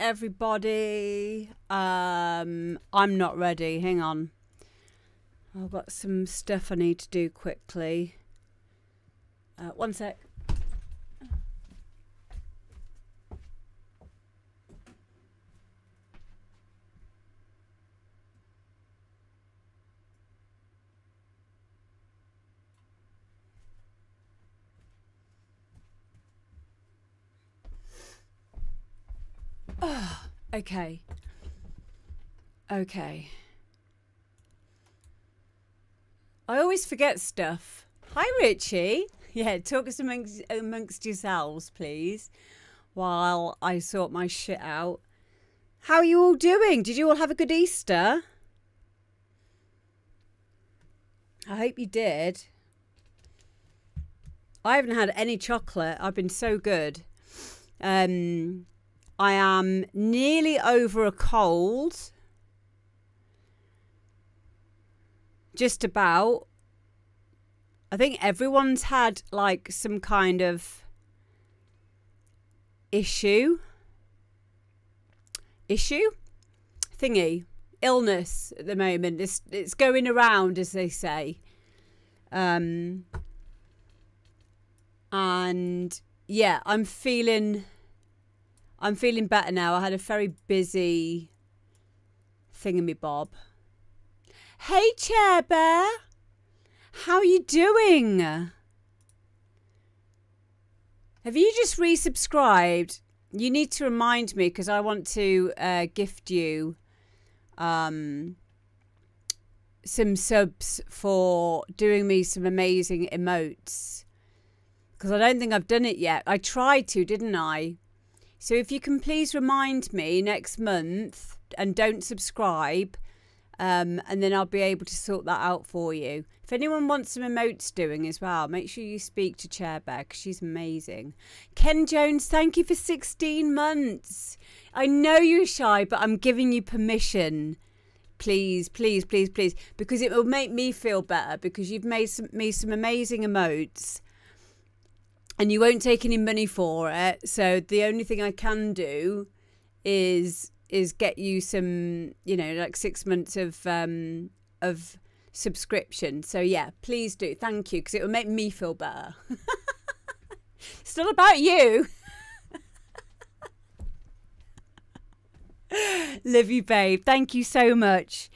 everybody. I'm not ready. Hang on. I've got some stuff I need to do quickly. One sec. Oh, okay. Okay. I always forget stuff. Hi, Richie. Yeah, talk us amongst yourselves, please, while I sort my shit out. How are you all doing? Did you all have a good Easter? I hope you did. I haven't had any chocolate. I've been so good. I am nearly over a cold. Just about. I think everyone's had like some kind of issue thingy, illness at the moment. It's going around, as they say. And yeah, I'm feeling better now. I had a very busy thingamabob. Hey, Chair Bear. How are you doing? Have you just resubscribed? You need to remind me because I want to gift you some subs for doing me some amazing emotes. Because I don't think I've done it yet. I tried to, didn't I? So if you can please remind me next month and don't subscribe, and then I'll be able to sort that out for you. If anyone wants some emotes doing as well, make sure you speak to Chairbear because she's amazing. Ken Jones, thank you for 16 months. I know you're shy, but I'm giving you permission. Please, please, please, please. Because it will make me feel better because you've made me some amazing emotes. And you won't take any money for it. So the only thing I can do is get you some, you know, like 6 months of subscription. So yeah, please do. Thank you, because it will make me feel better. It's not about you. Love you, babe. Thank you so much.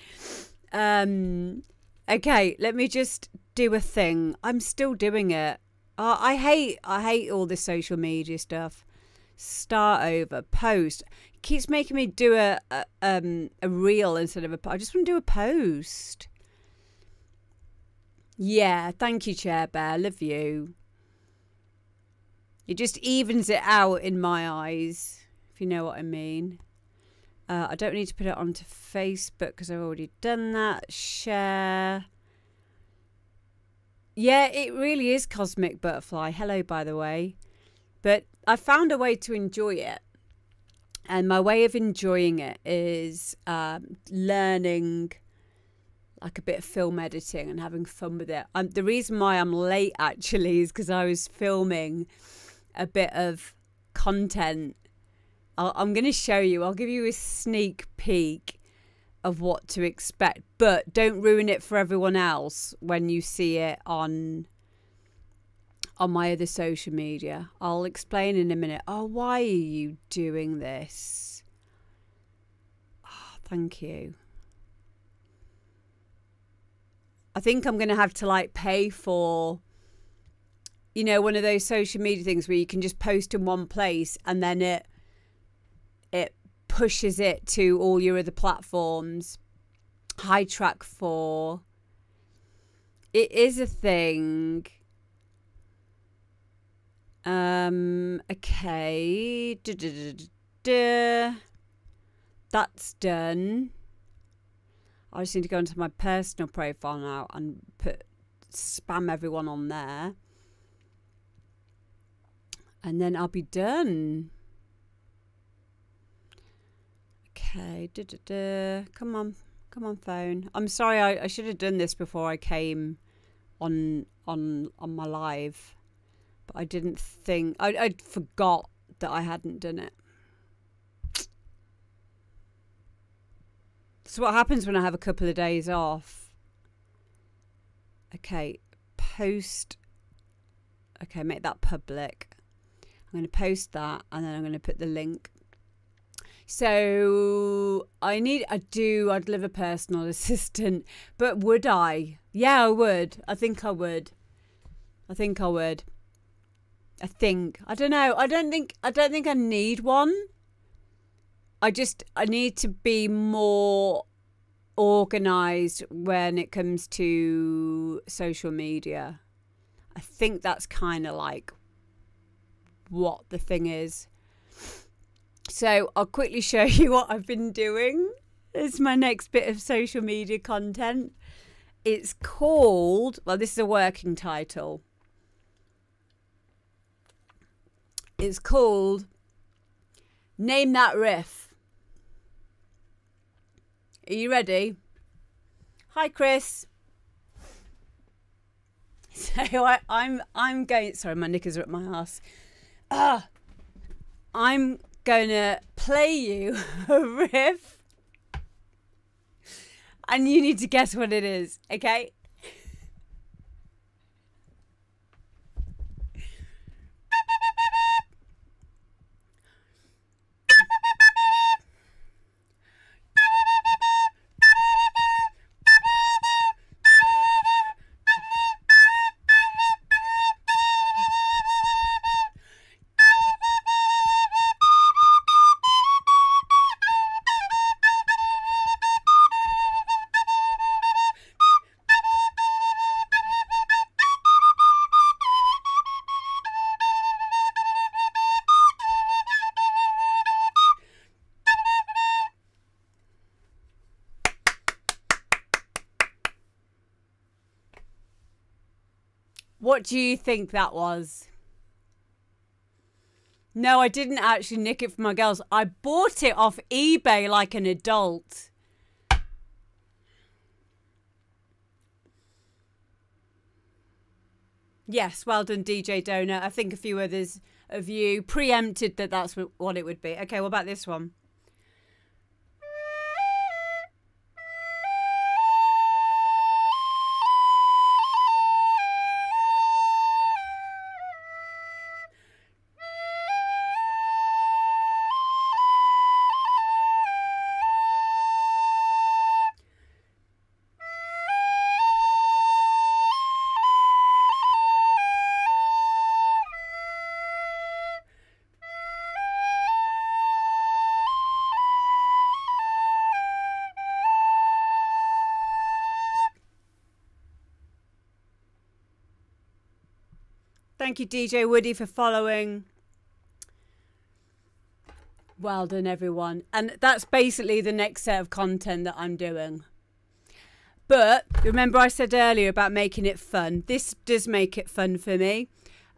Okay, let me just do a thing. I'm still doing it. I hate all this social media stuff. Start over, post. It keeps making me do a reel instead of a post. I just want to do a post. Yeah, thank you, Chair Bear. Love you. It just evens it out in my eyes, if you know what I mean. I don't need to put it onto Facebook because I've already done that. Share. Yeah, it really is Cosmic Butterfly. Hello, by the way. But I found a way to enjoy it. And my way of enjoying it is learning like a bit of film editing and having fun with it. The reason why I'm late, actually, is because I was filming a bit of content. I'm going to show you. I'll give you a sneak peek of what to expect, but don't ruin it for everyone else when you see it on my other social media. I'll explain in a minute. Oh, why are you doing this? Oh, thank you. I think I'm going to have to like pay for, you know, one of those social media things where you can just post in one place and then it pushes it to all your other platforms. High Track 4. It is a thing. Okay. That's done. I just need to go into my personal profile now and spam everyone on there. And then I'll be done. Okay, come on phone. I'm sorry, I should have done this before I came on my live, but I didn't think, I forgot that I hadn't done it. That's what happens when I have a couple of days off. Okay, post. Okay, make that public. I'm going to post that, and then I'm going to put the link. So I'd live a personal assistant, but would I? Yeah, I would. I think I would. I don't know. I don't think I need one. I need to be more organized when it comes to social media. I think that's kind of like what the thing is. So I'll quickly show you what I've been doing. It's my next bit of social media content. It's called, well, this is a working title. It's called Name That Riff. Are you ready? Hi, Chris. So I'm going, sorry, my knickers are up my ass. I'm going to play you a riff, and you need to guess what it is, okay? What do you think that was? No, I didn't actually nick it from my girls. I bought it off eBay like an adult. Yes, well done, DJ Donut. I think a few others of you preempted that that's what it would be. Okay, what about this one? Thank you, DJ Woody, for following. Well done, everyone. And that's basically the next set of content that I'm doing. But remember I said earlier about making it fun. This does make it fun for me.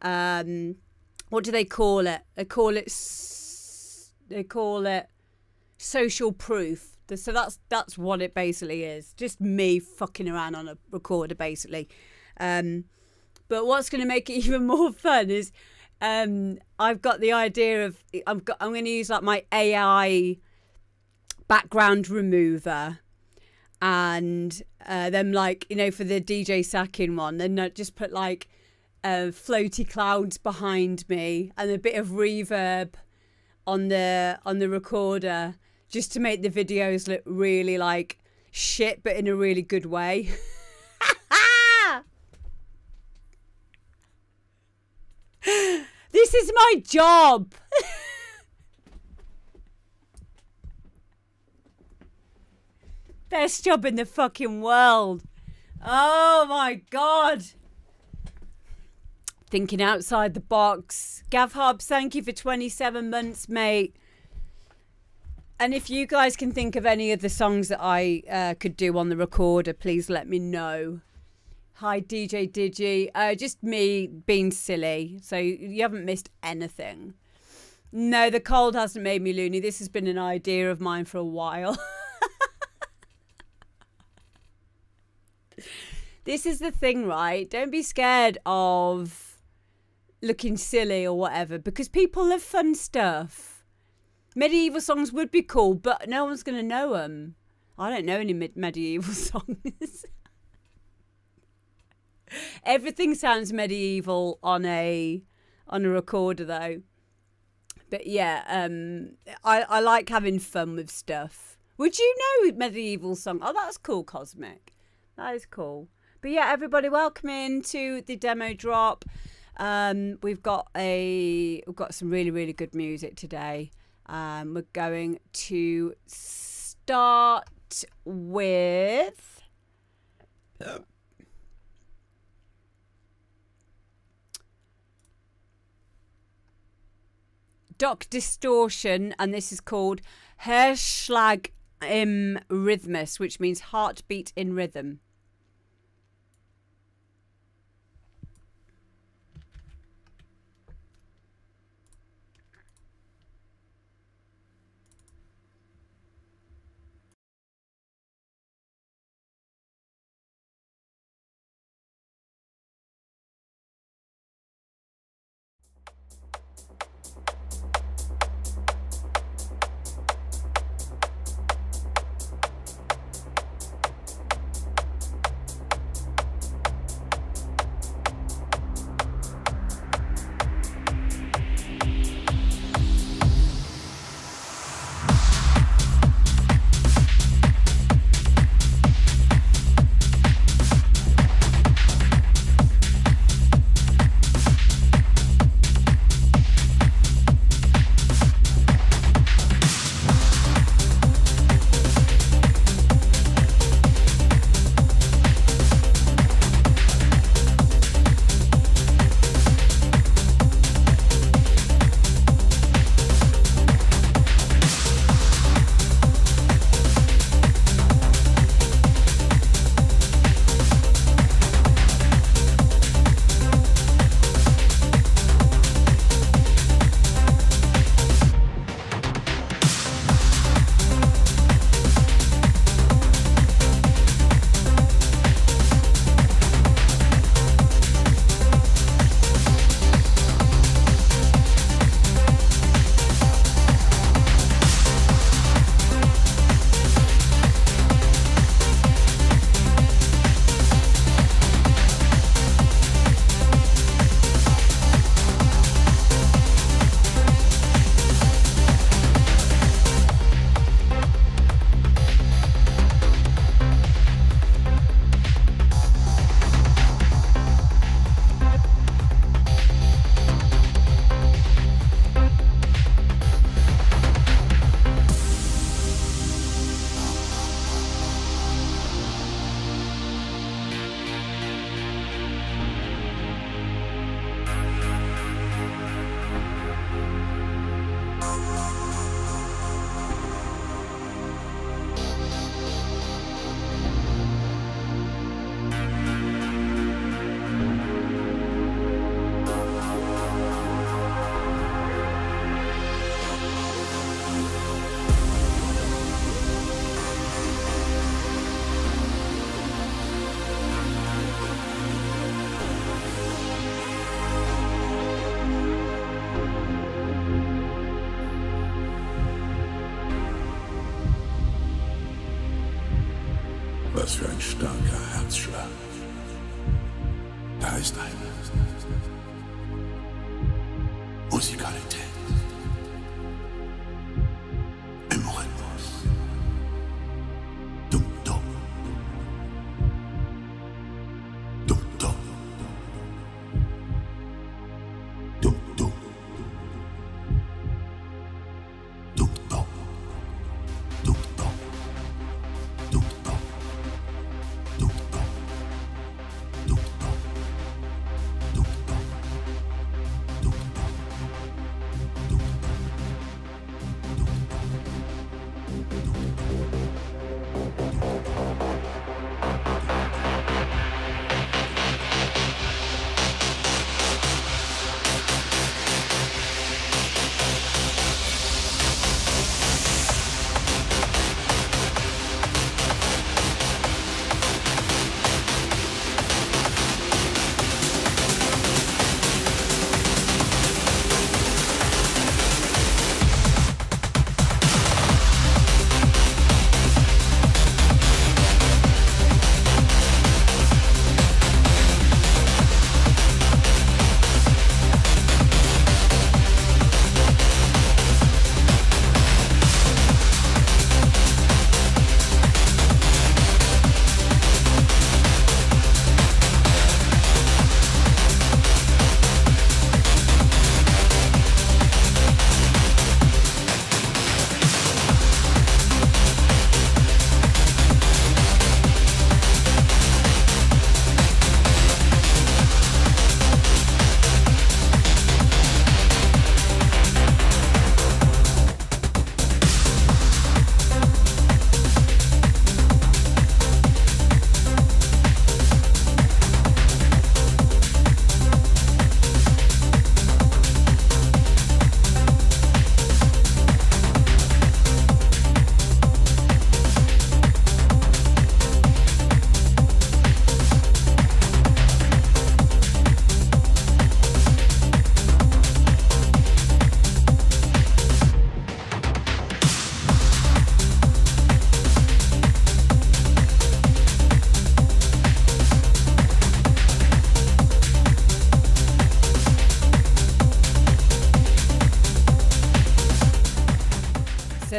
What do they call it? They call it social proof. So that's what it basically is. Just me fucking around on a recorder, basically. But what's going to make it even more fun is I've got the idea of I'm going to use like my AI background remover, and then like, you know, for the DJ Sacking one, then just put like floaty clouds behind me and a bit of reverb on the recorder, just to make the videos look really like shit, but in a really good way. This is my job. Best job in the fucking world. Oh my God. Thinking outside the box. Gav Hobbs, thank you for 27 months, mate. And if you guys can think of any of the songs that I could do on the recorder, please let me know. Hi, DJ Digi. Just me being silly. So you haven't missed anything. No, the cold hasn't made me loony. This has been an idea of mine for a while. This is the thing, right? Don't be scared of looking silly or whatever, because people love fun stuff. Medieval songs would be cool, but no one's going to know them. I don't know any medieval songs. Everything sounds medieval on a recorder though. But yeah, I like having fun with stuff. Would you know medieval song? Oh, that's cool, Cosmic. That is cool. But yeah, everybody, welcome into the demo drop. We've got some really, really good music today. We're going to start with Distortion, and this is called Herzschlag im Rhythmus, which means heartbeat in rhythm. Was für ein starker Herzschlag. Da ist eine Musikalität im Rhythmus. Dum dum. Dum dum. Dum dum. Dum dum. Dum dum. Dum dum. Dum dum. Dum dum. Dum dum. Dum dum.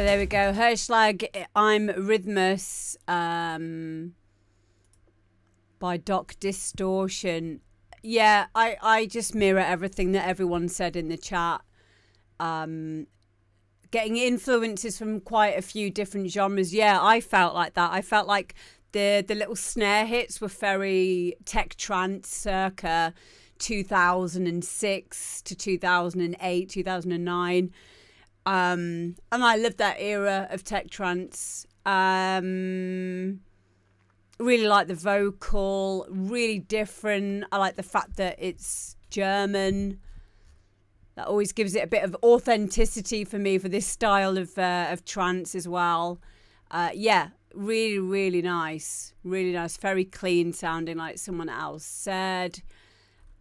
there we go. Herzschlag, I'm Rhythmus, by Distortion. Yeah, I just mirror everything that everyone said in the chat. Getting influences from quite a few different genres. Yeah, I felt like that. I felt like the little snare hits were very tech trance circa 2006 to 2008, 2009. And I loved that era of tech trance. Really like the vocal, really different. I like the fact that it's German. That always gives it a bit of authenticity for me for this style of trance as well. Yeah, really, really nice. Really nice. Very clean sounding, like someone else said.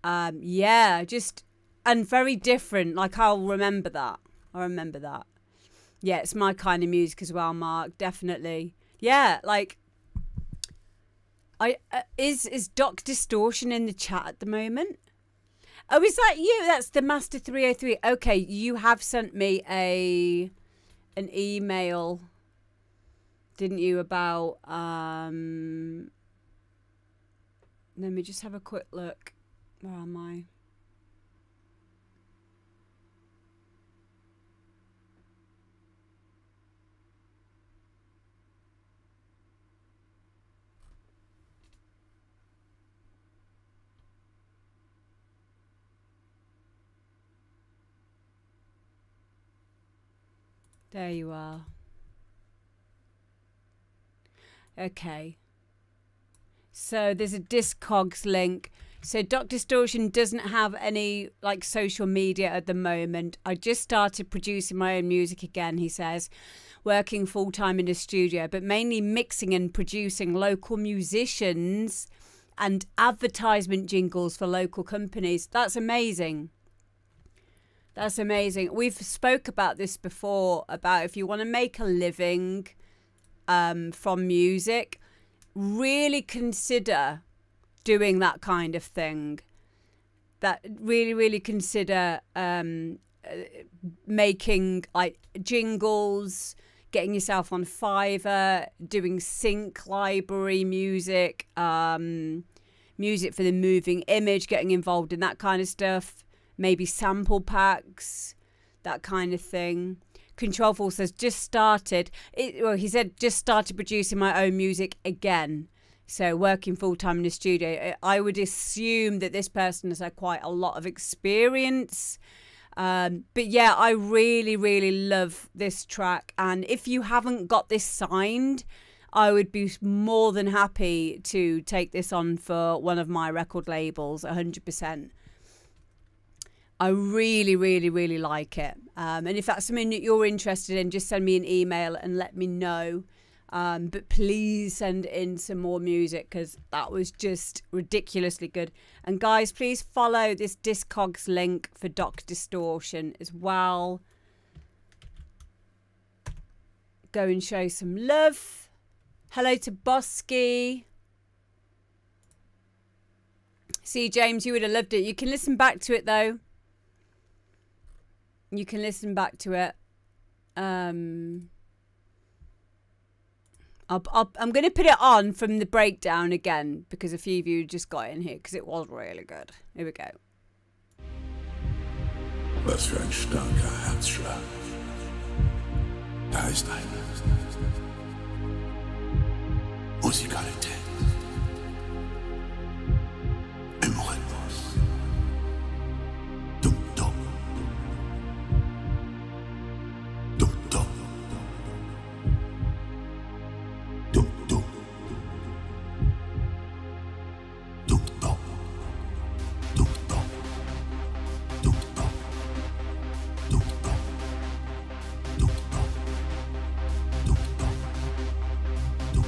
Yeah, just, and very different. Like, I'll remember that. I remember that. Yeah, it's my kind of music as well, Mark. Definitely. Yeah, like, is Distortion in the chat at the moment? Oh, is that you? That's the Master 303. Okay, you have sent me an email, didn't you, about let me just have a quick look. Where am I? There you are. Okay. So there's a Discogs link. So Distortion doesn't have any like social media at the moment. I just started producing my own music again, he says, working full-time in the studio, but mainly mixing and producing local musicians and advertisement jingles for local companies. That's amazing. That's amazing. We've spoke about this before, about if you want to make a living from music, really consider doing that kind of thing. That really consider making like jingles, getting yourself on Fiverr, doing sync library music, music for the moving image, getting involved in that kind of stuff. Maybe sample packs, that kind of thing. Controlful says, just started. Well, he said, just started producing my own music again. So working full-time in the studio. I would assume that this person has had quite a lot of experience. But yeah, I really love this track. And if you haven't got this signed, I would be more than happy to take this on for one of my record labels, 100%. I really like it. And if that's something that you're interested in, just send me an email and let me know. But please send in some more music, because that was just ridiculously good. And guys, please follow this Discogs link for Distortion as well. Go and show some love. Hello to Bosky. See, James, you would have loved it. You can listen back to it though. You can listen back to it. I'm going to put it on from the breakdown again, because a few of you just got in here, because it was really good. Here we go. Was für ein starker Herzschlag. Da ist eine Musikalität im Rhythmus. Dum-dum. Dum-dum. Dum-dum. Dum-dum. Dum-dum. Dum-dum. Dum-dum. Dum-dum. Dum-dum. Dum-dum.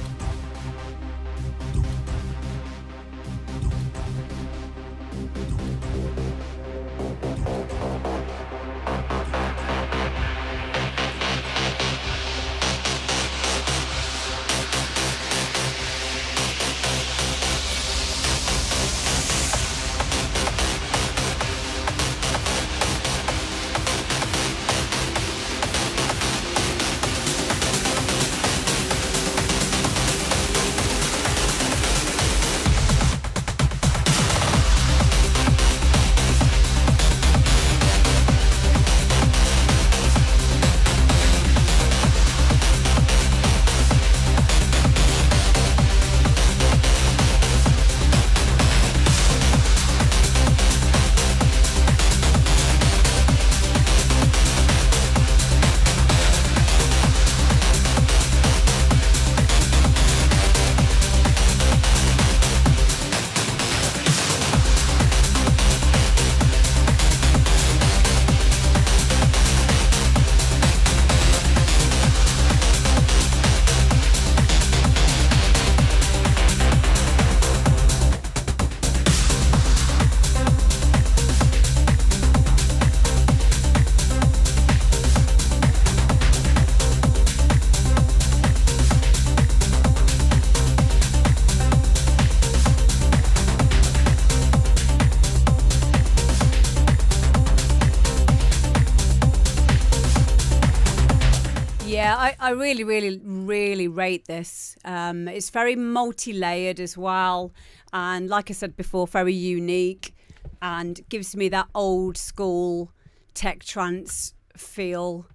I really, really, really rate this. It's very multi-layered as well. And like I said before, very unique and gives me that old school tech trance feel.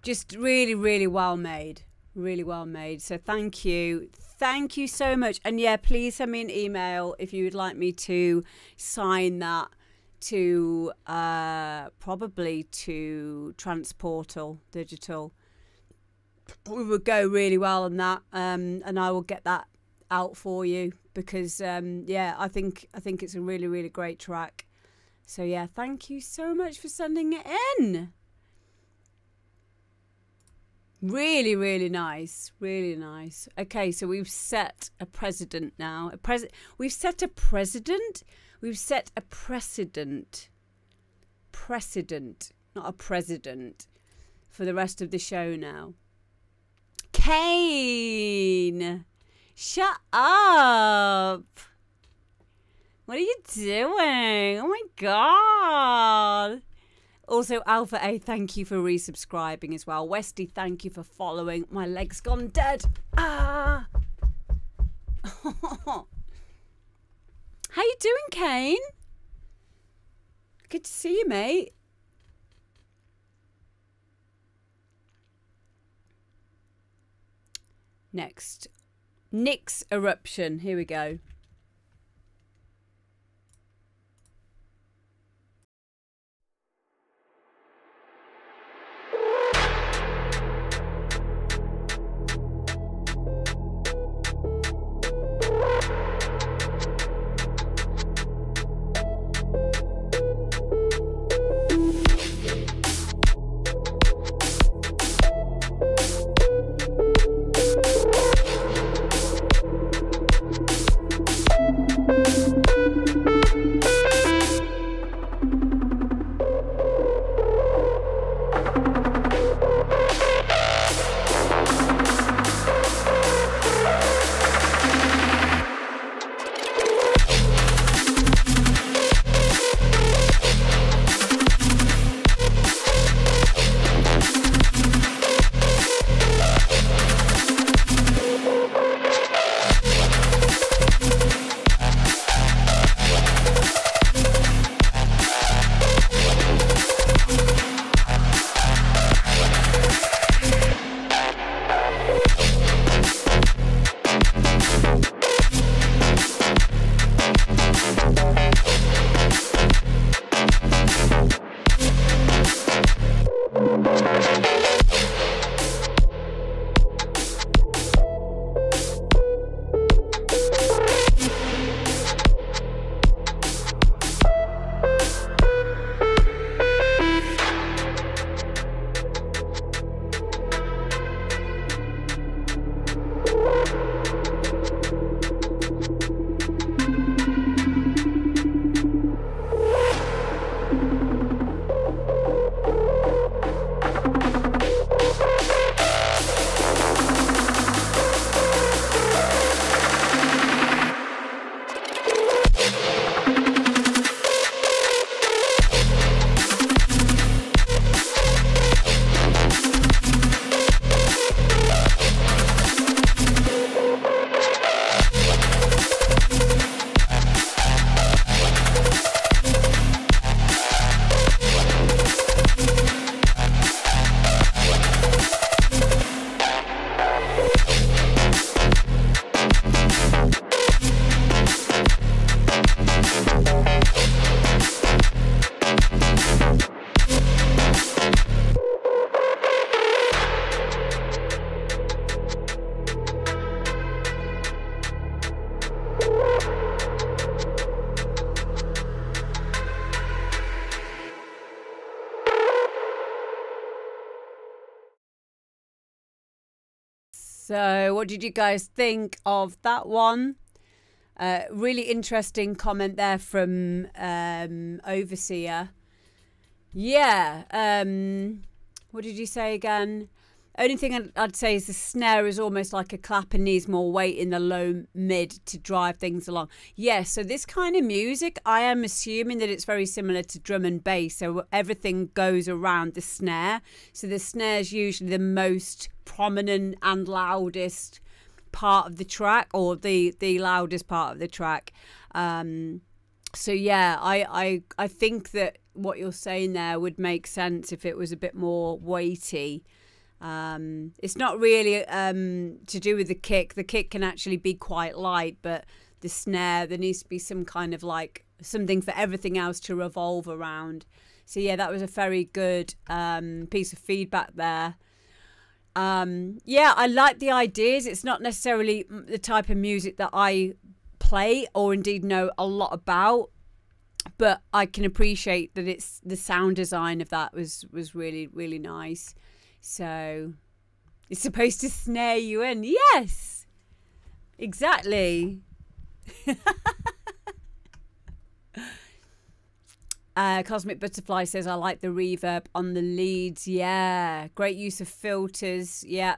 Just really, really well made. Really well made. So thank you. Thank you so much. And yeah, please send me an email if you would like me to sign that to probably to Transportal Digital. We would go really well on that, and I will get that out for you because yeah, I think it's a really, really great track. So yeah, thank you so much for sending it in. Really, really nice. Really nice. Okay, so we've set a precedent now. We've set a precedent. We've set a precedent. Precedent, not a president, for the rest of the show now. Kane! Shut up! What are you doing? Oh my god! Also, Alpha A, thank you for resubscribing as well. Westy, thank you for following. My leg's gone dead. Ah! How you doing, Kane? Good to see you, mate. Next, Nick's Eruption. Here we go. So what did you guys think of that one? Really interesting comment there from Overseer. Yeah. What did you say again? Only thing I'd say is the snare is almost like a clap and needs more weight in the low mid to drive things along. Yeah, so this kind of music, I am assuming that it's very similar to drum and bass. So everything goes around the snare. So the snare is usually the most prominent and loudest part of the track, or the loudest part of the track. So yeah, I think that what you're saying there would make sense if it was a bit more weighty. It's not really to do with the kick. The kick can actually be quite light, but the snare, there needs to be some kind of like something for everything else to revolve around. So yeah, that was a very good piece of feedback there. Yeah, I like the ideas. It's not necessarily the type of music that I play or indeed know a lot about, but I can appreciate that it's the sound design of that was really, really nice. So it's supposed to snare you in. Yes, exactly. Cosmic Butterfly says, I like the reverb on the leads. Yeah, great use of filters. Yeah.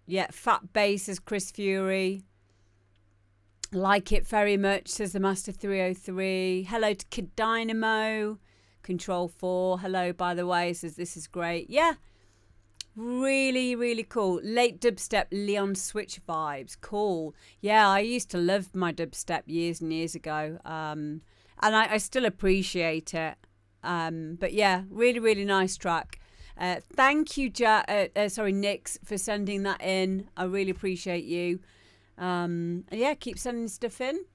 Yeah, fat bass, says Chris Fury. Like it very much, says the Master 303. Hello to Kid Dynamo. Control 4. Hello, by the way, says this is great. Yeah, really, really cool. Late dubstep Leon Switch vibes. Cool. Yeah, I used to love my dubstep years and years ago. And I still appreciate it. But yeah, really, really nice track. Thank you, Nix, for sending that in. I really appreciate you. Yeah, keep sending stuff in.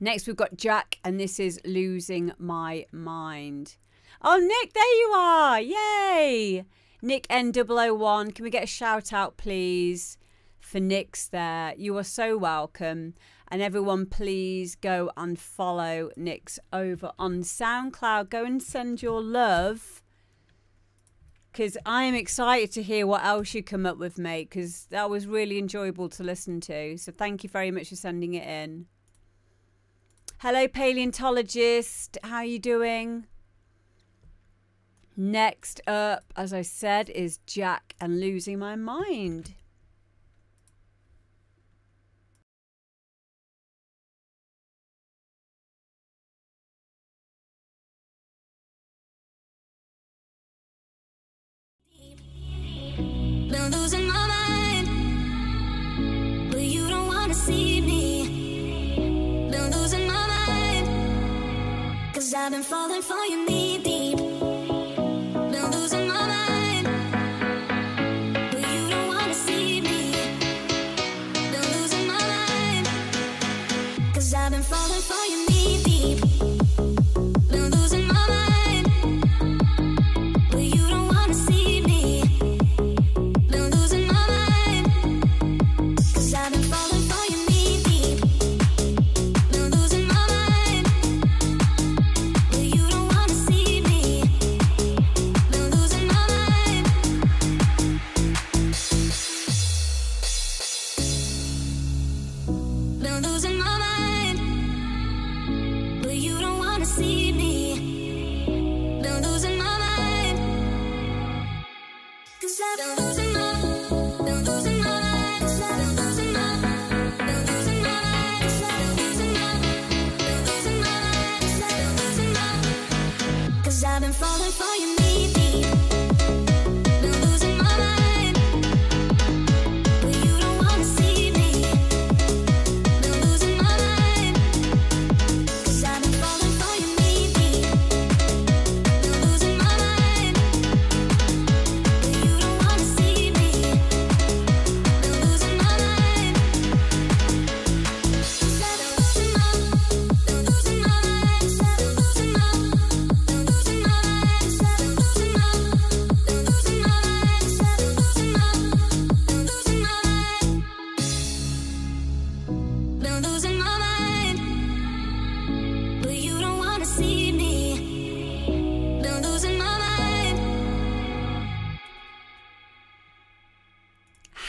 Next, we've got Jack, and this is Losing My Mind. Oh, Nick, there you are. Yay. Nick N001. Can we get a shout out, please, for Nick's there? You are so welcome. And everyone, please go and follow Nick's over on SoundCloud. Go and send your love, because I am excited to hear what else you come up with, mate, because that was really enjoyable to listen to. So thank you very much for sending it in. Hello, paleontologist. How are you doing? Next up, as I said, is Jack and Losing My Mind. Been losing my mind, but you don't wanna see me. Been losing my mind, 'cause I've been falling for you knee deep. Been losing my mind, but you don't wanna see me. Been losing my mind, 'cause I've been falling for you knee deep. Been losing my mind, but you don't wanna see me.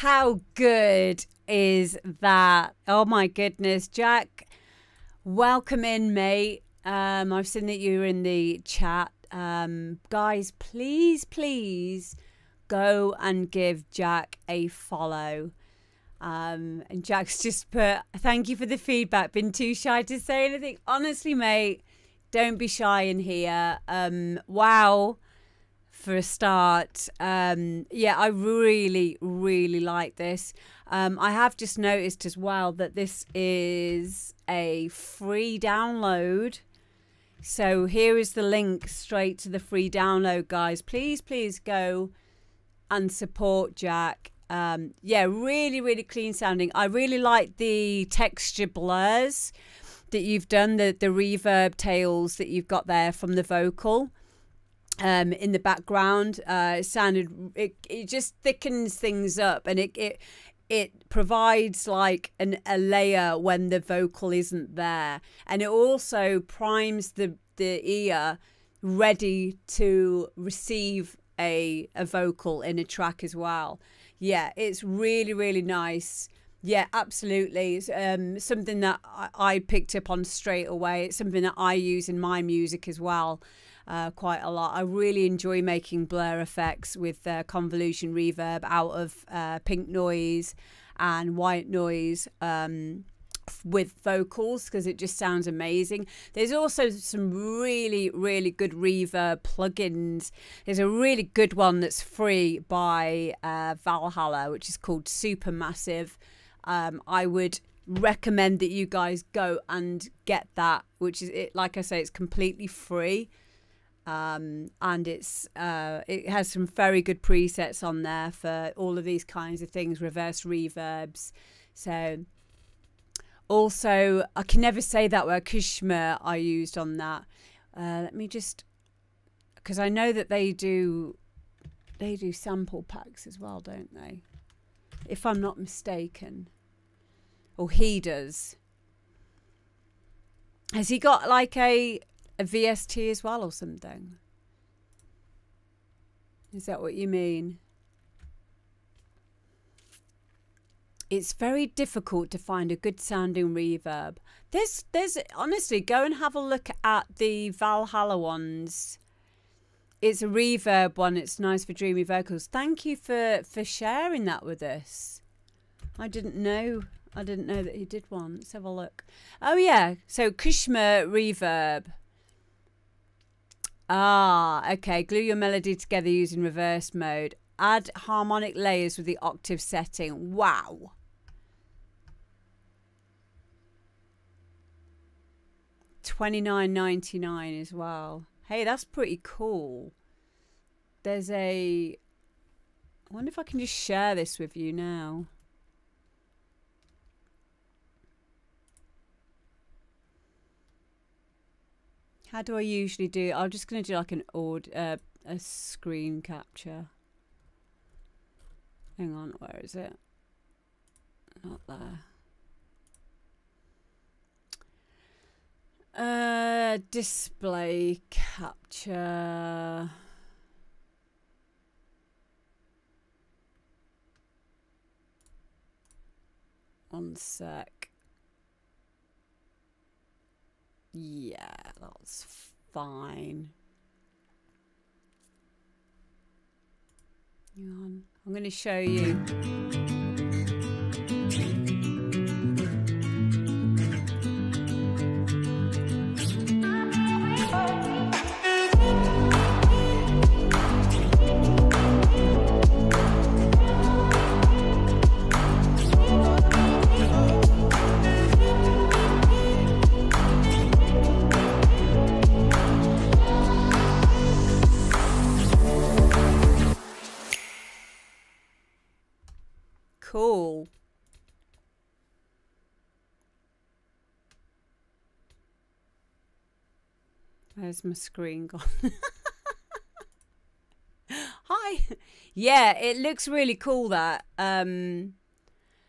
How good is that? Oh my goodness, Jack, welcome in, mate. I've seen that you're in the chat. Guys, please go and give Jack a follow. And Jack's just put, thank you for the feedback. Been too shy to say anything. Honestly, mate, don't be shy in here. Wow. for a start. Yeah, I really, really like this. I have just noticed as well that this is a free download. So here is the link straight to the free download, guys. Please, please go and support Jack. Yeah, really, really clean sounding. I really like the texture blurs that you've done, the reverb tails that you've got there from the vocal in the background. It just thickens things up, and it provides like a layer when the vocal isn't there, and it also primes the ear ready to receive a vocal in a track as well. Yeah, it's really, really nice. Yeah, absolutely. It's something that I picked up on straight away. It's something that I use in my music as well quite a lot. I really enjoy making blur effects with convolution reverb out of pink noise and white noise with vocals, because it just sounds amazing. There's also some really, really good reverb plugins. There's a really good one that's free by Valhalla, which is called Supermassive. I would recommend that you guys go and get that, which is it. Like I say, it's completely free, and it has some very good presets on there for all of these kinds of things, reverse reverbs. So also, I can never say that word, Kushma, I used on that. Let me just, because I know that they do sample packs as well, don't they? If I'm not mistaken. Or he does. Has he got like a VST as well or something? Is that what you mean? It's very difficult to find a good sounding reverb. There's honestly, go and have a look at the Valhalla ones. It's a reverb one. It's nice for dreamy vocals. Thank you for sharing that with us. I didn't know that he did one. Let's have a look. Oh yeah, so Kushma reverb. Ah, okay. Glue your melody together using reverse mode. Add harmonic layers with the octave setting. Wow. $29.99 as well. Hey, that's pretty cool. There's I wonder if I can just share this with you now. How do I usually do? I'm just going to do like a screen capture. Hang on, where is it? Not there. Display capture. One sec. Yeah, that's fine. Hang on. I'm going to show you. Cool. Where's my screen gone? Hi. Yeah, it looks really cool, that.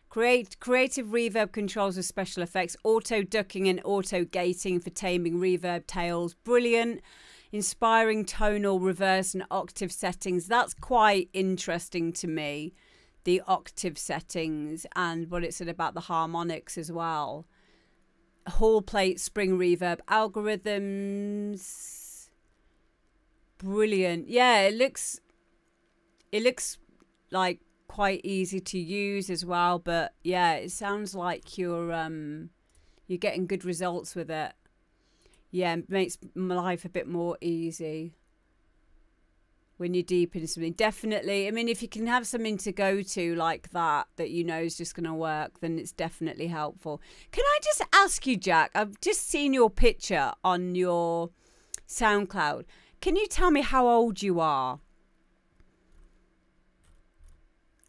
Creative reverb controls with special effects, auto ducking and auto gating for taming reverb tails. Brilliant. Inspiring tonal, reverse and octave settings. That's quite interesting to me. The octave settings and what it said about the harmonics as well. Hall plate, spring reverb, algorithms. Brilliant. Yeah, it looks like quite easy to use as well, but yeah, it sounds like you're getting good results with it. Yeah, it makes my life a bit more easy. when you're deep into something. Definitely. I mean, if you can have something to go to like that you know is just going to work, then it's definitely helpful. Can I just ask you, Jack? I've just seen your picture on your SoundCloud. Can you tell me how old you are?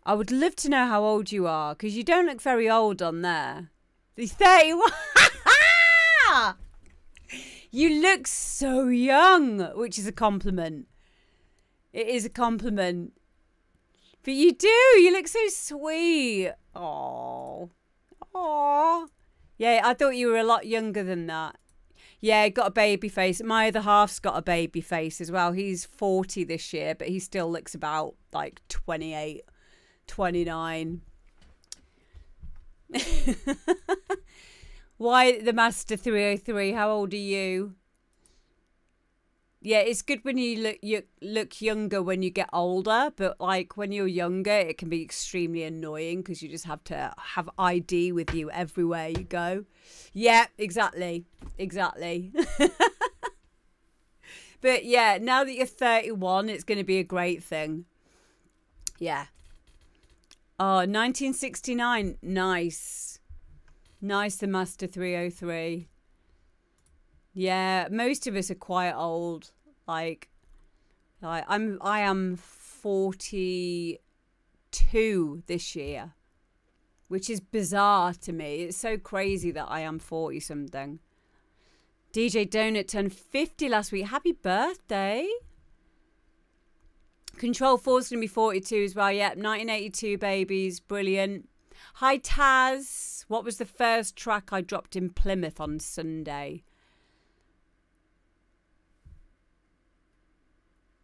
I would love to know how old you are, because you don't look very old on there. You're 31. You look so young, which is a compliment. It is a compliment. But you do. You look so sweet. Oh. Oh. Yeah, I thought you were a lot younger than that. Yeah, got a baby face. My other half's got a baby face as well. He's 40 this year, but he still looks about like 28, 29. Why the Master 303? How old are you? Yeah, it's good when you look younger when you get older, but like when you're younger, it can be extremely annoying because you just have to have ID with you everywhere you go. Yeah, exactly. Exactly. But yeah, now that you're 31, it's going to be a great thing. Yeah. Oh, 1969. Nice. Nice, the Master 303. Yeah, most of us are quite old. I am 42 this year, which is bizarre to me. It's so crazy that I am 40 something. DJ Donut turned 50 last week. Happy birthday. Control 4's going to be 42 as well. Yep, 1982 babies. Brilliant. Hi, Taz. What was the first track I dropped in Plymouth on Sunday?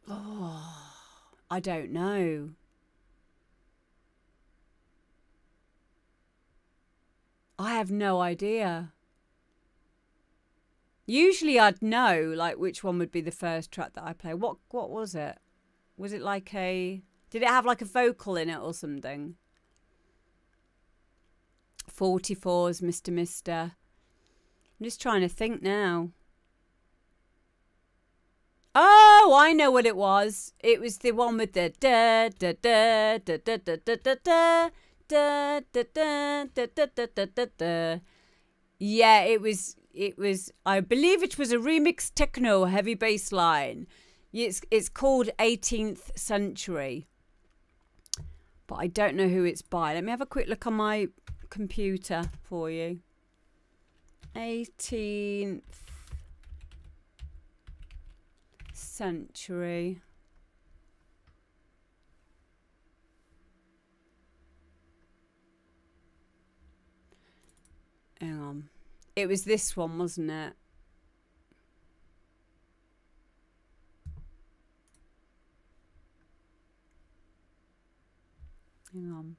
Oh, I don't know. I have no idea. Usually I'd know like which one would be the first track that I play. What was it? Was it like a... Did it have like a vocal in it or something? 44's Mr. Mister. I'm just trying to think now. Oh, I know what it was. It was the one with the da da da da da da da da da da da da da da da da da. Yeah, it was. I believe it was a remix techno heavy bass line. It's called 18th Century, but I don't know who it's by. Let me have a quick look on my computer for you. 18th Century. Hang on. It was this one, wasn't it? Hang on.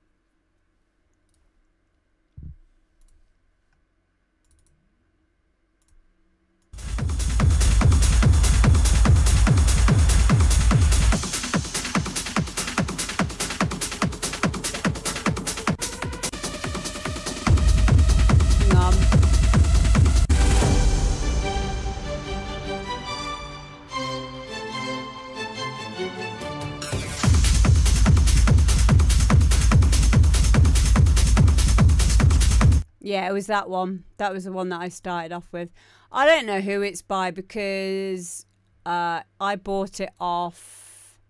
Yeah, it was that one. That was the one that I started off with. I don't know who it's by because I bought it off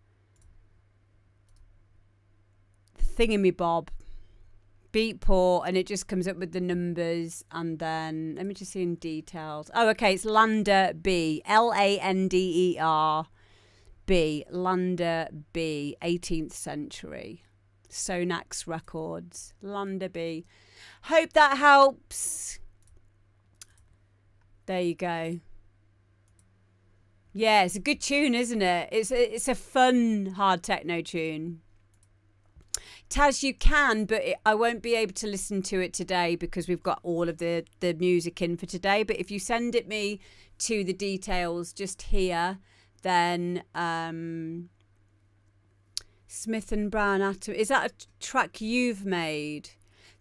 Thingamabob, Beatport, and it just comes up with the numbers. And then let me just see in details. Oh, okay, it's Lander B, Landerb, Lander B, 18th Century, Sonax Records, Lander B. Hope that helps. There you go. Yeah, it's a good tune, isn't it? It's a fun hard techno tune. Taz, you can, but I won't be able to listen to it today because we've got all of the music in for today. But if you send it me to the details just here, then Smith and Brown Atom. Is that a track you've made?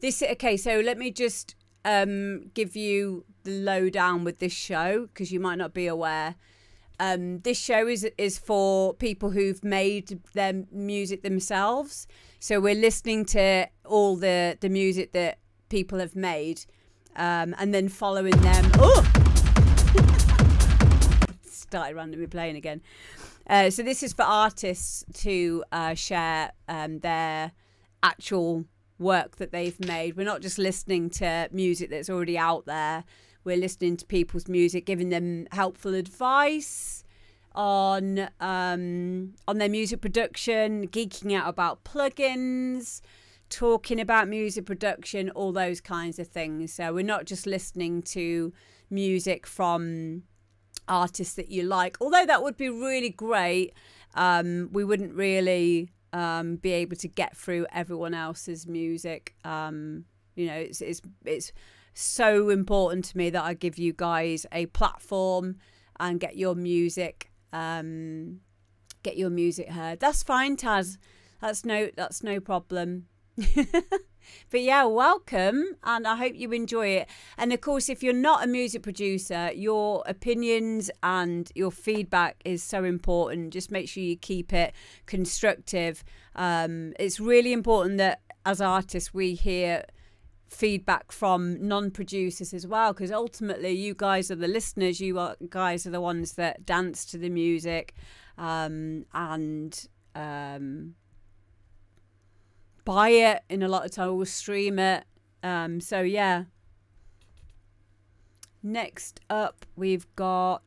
Okay, so let me just give you the lowdown with this show because you might not be aware. this show is for people who've made their music themselves. So we're listening to all the music that people have made, and then following them. Oh, started randomly playing again. So this is for artists to share their actual work that they've made. We're not just listening to music that's already out there. We're listening to people's music, giving them helpful advice on their music production, geeking out about plugins, talking about music production, all those kinds of things. So we're not just listening to music from artists that you like, although that would be really great. We wouldn't really be able to get through everyone else's music. You know, it's so important to me that I give you guys a platform and get your music heard. That's fine, Taz. That's no problem. But yeah, welcome, and I hope you enjoy it. And of course, if you're not a music producer, your opinions and your feedback is so important. Just make sure you keep it constructive. It's really important that as artists we hear feedback from non-producers as well, because ultimately you guys are the listeners. Guys are the ones that dance to the music and buy it in a lot of time, or stream it. So yeah. Next up, we've got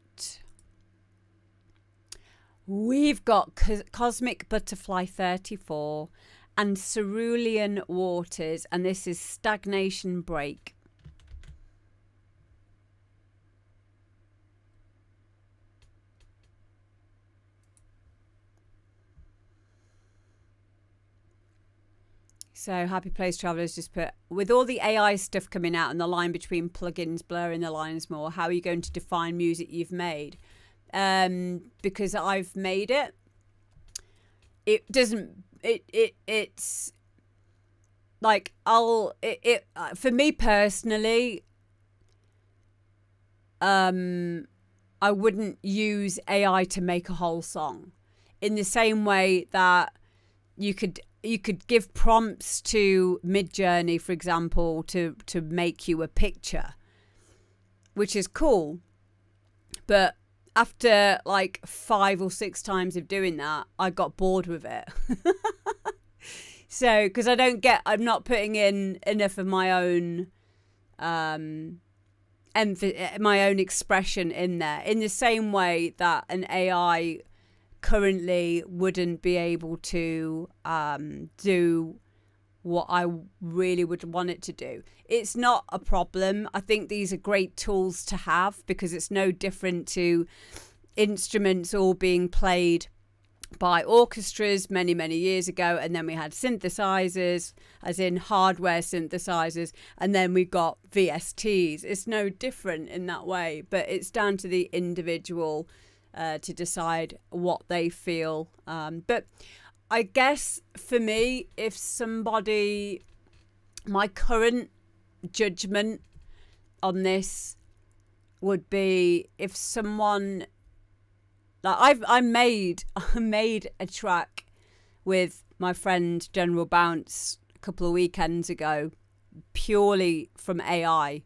Cosmic Butterfly 34 and Cerulean Waters, and this is Stagnation Break. So Happy Place Travelers just put, with all the AI stuff coming out and the line between plugins blurring the lines more, how are you going to define music you've made? Because I've made it. It doesn't. It's like for me personally. I wouldn't use AI to make a whole song, in the same way that you could give prompts to Midjourney, for example, to make you a picture, which is cool. But after like 5 or 6 times of doing that, I got bored with it. So, because I'm not putting in enough of my own expression in there, in the same way that an AI currently wouldn't be able to do what I really would want it to do. It's not a problem. I think these are great tools to have, because it's no different to instruments all being played by orchestras many years ago, and then we had synthesizers, as in hardware synthesizers, and then we got VSTs. It's no different in that way, but it's down to the individual to decide what they feel. But I guess for me, if somebody, my current judgment on this would be, if someone, like I made a track with my friend General Bounce a couple of weekends ago, purely from AI,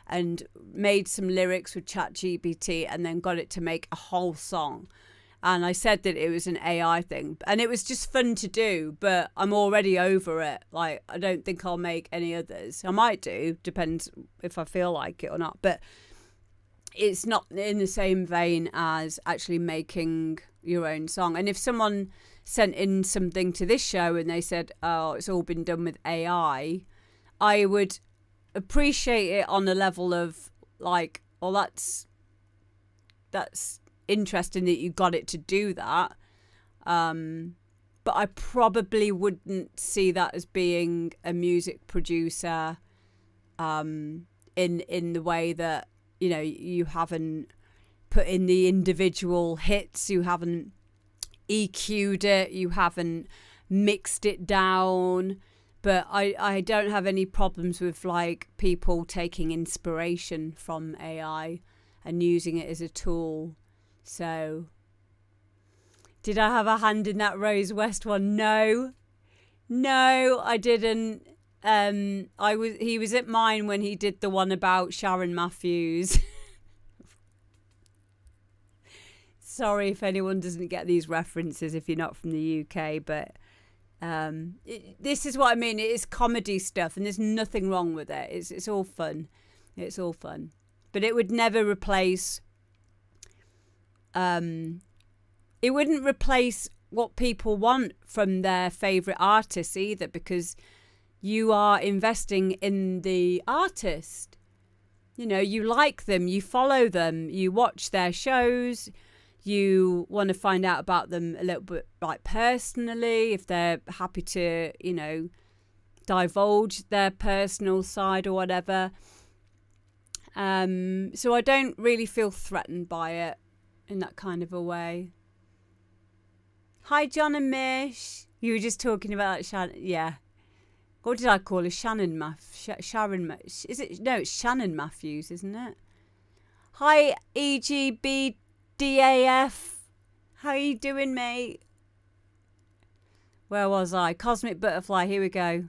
and made some lyrics with ChatGPT, and then got it to make a whole song. And I said that it was an AI thing, and it was just fun to do, but I'm already over it. Like, I don't think I'll make any others. I might do, depends if I feel like it or not, but it's not in the same vein as actually making your own song. And if someone sent in something to this show and they said, oh, it's all been done with AI, I would appreciate it on a level of like, well, that's interesting that you got it to do that, but I probably wouldn't see that as being a music producer in the way that, you know, you haven't put in the individual hits, you haven't EQ'd it, you haven't mixed it down. But I don't have any problems with like people taking inspiration from AI and using it as a tool. So, did I have a hand in that Rose West one? No, I didn't. He was at mine when he did the one about Sharon Matthews. Sorry if anyone doesn't get these references if you're not from the UK, but this is what I mean. It is comedy stuff, and there's nothing wrong with it. It's all fun. It's all fun, but it would never replace. It wouldn't replace what people want from their favourite artists either, because you are investing in the artist. You know, you like them, you follow them, you watch their shows, you want to find out about them a little bit, like, personally, if they're happy to, you know, divulge their personal side or whatever. So I don't really feel threatened by it in that kind of a way. Hi, John and Mish. You were just talking about that, Shannon. Yeah. What did I call her? Sharon. Is it? No, it's Shannon Matthews, isn't it? Hi, EGBDAF. How you doing, mate? Where was I? Cosmic Butterfly. Here we go.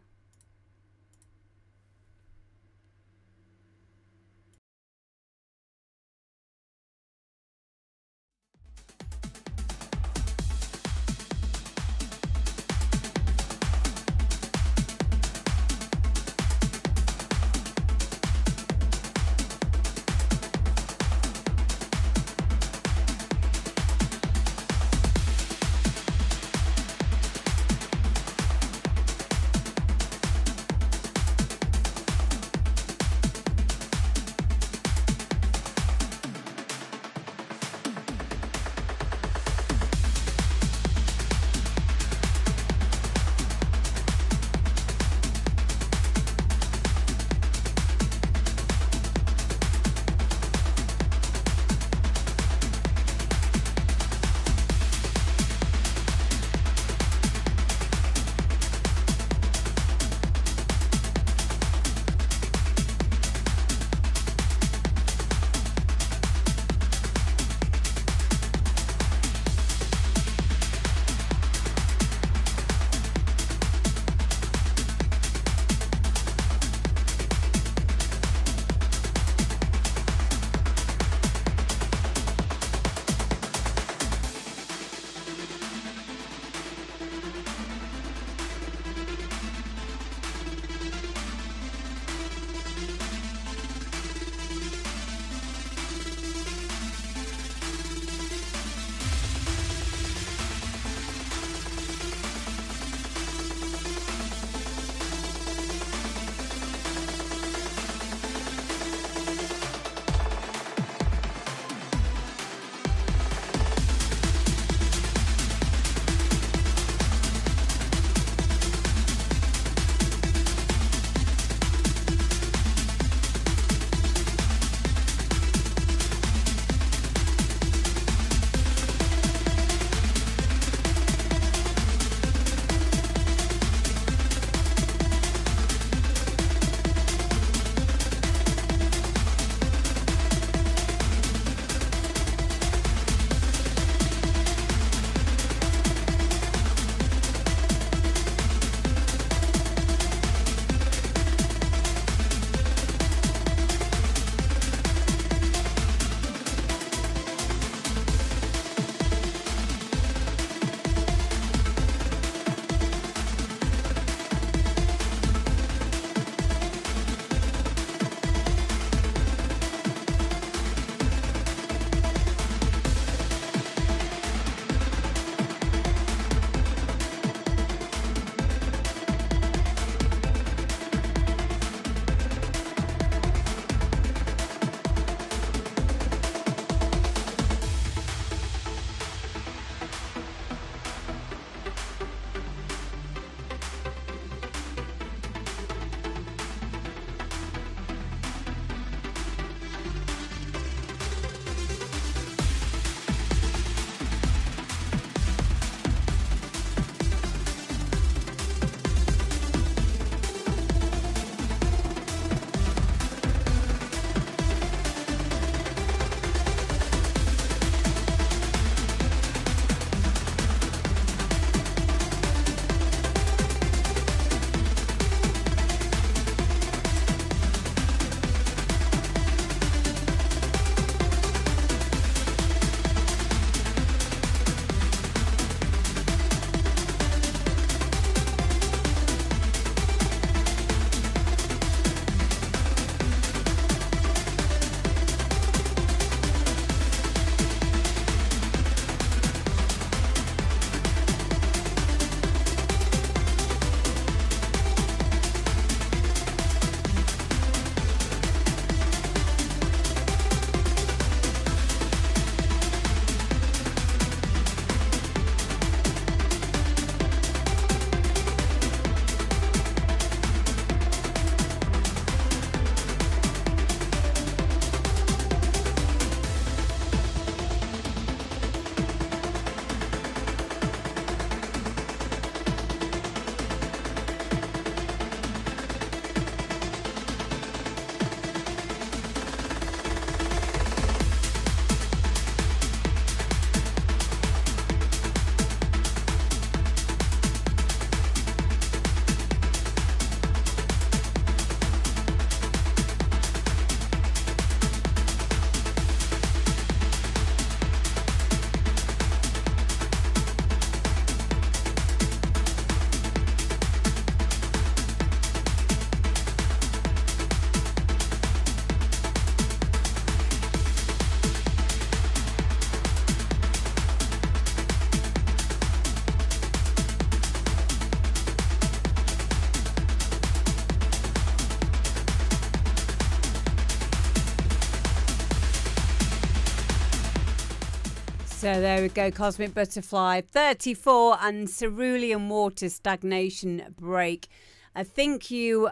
So there we go, Cosmic Butterfly 34 and Cerulean Water Stagnation Break. I think you've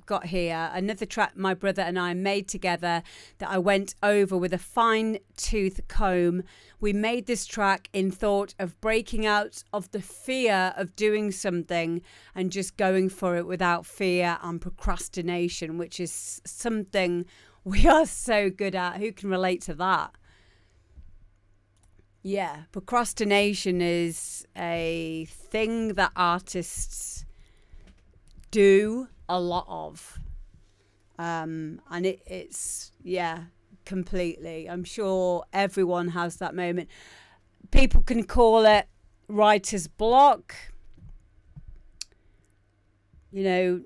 got here another track my brother and I made together that I went over with a fine tooth comb. We made this track in thought of breaking out of the fear of doing something and just going for it without fear and procrastination, which is something we are so good at. Who can relate to that? Yeah, procrastination is a thing that artists do a lot of. And it's, yeah, completely. I'm sure everyone has that moment. People can call it writer's block, you know,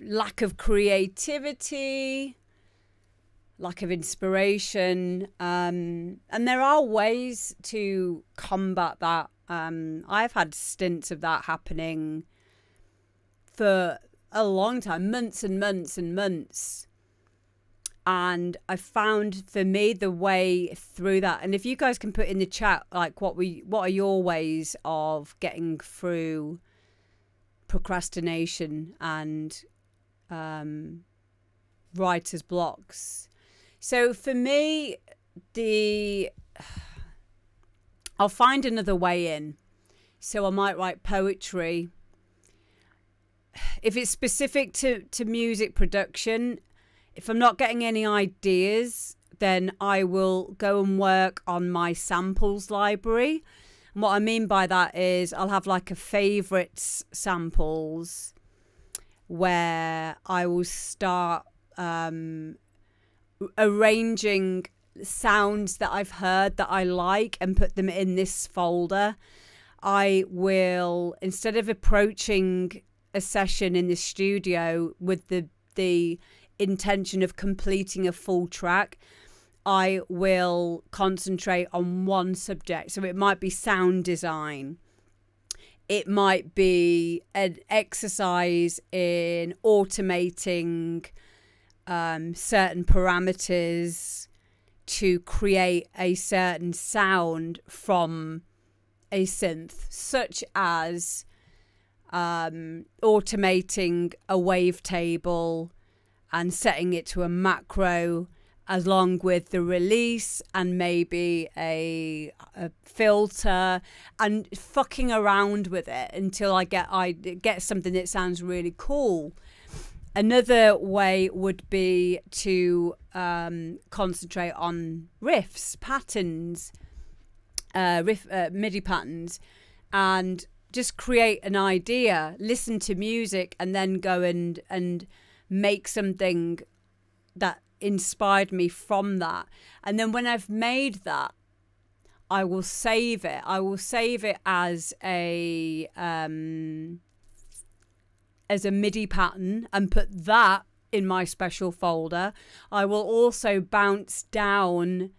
lack of creativity, lack of inspiration, and there are ways to combat that. I've had stints of that happening for a long time, months and months and months, and I found for me the way through that. And if you guys can put in the chat like what are your ways of getting through procrastination and writer's blocks. So for me, I'll find another way in. So I might write poetry. If it's specific to music production, if I'm not getting any ideas, then I will go and work on my samples library. And what I mean by that is I'll have like a favourites samples where I will start arranging sounds that I've heard that I like and put them in this folder. I will, instead of approaching a session in the studio with the intention of completing a full track, I will concentrate on one subject. So it might be sound design. It might be an exercise in automating certain parameters to create a certain sound from a synth, such as automating a wavetable and setting it to a macro along with the release and maybe a filter, and fucking around with it until I get something that sounds really cool. Another way would be to concentrate on riffs, patterns, MIDI patterns, and just create an idea, listen to music, and then go and make something that inspired me from that. And then when I've made that, I will save it. I will save it as a MIDI pattern and put that in my special folder. I will also bounce down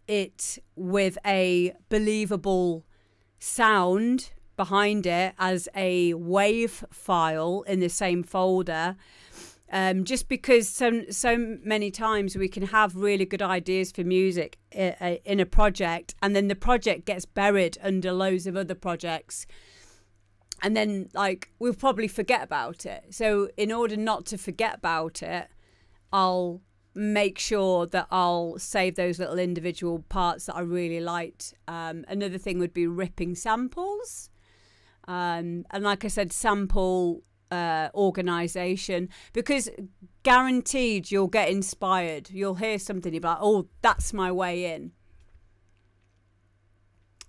it with a believable sound behind it as a wave file in the same folder. Just because so many times we can have really good ideas for music in a project, and then the project gets buried under loads of other projects, and then like we'll probably forget about it. So in order not to forget about it, I'll make sure that I'll save those little individual parts that I really liked. Another thing would be ripping samples, and like I said, sample organization, because guaranteed you'll get inspired. You'll hear something, you'll be like, oh, that's my way in.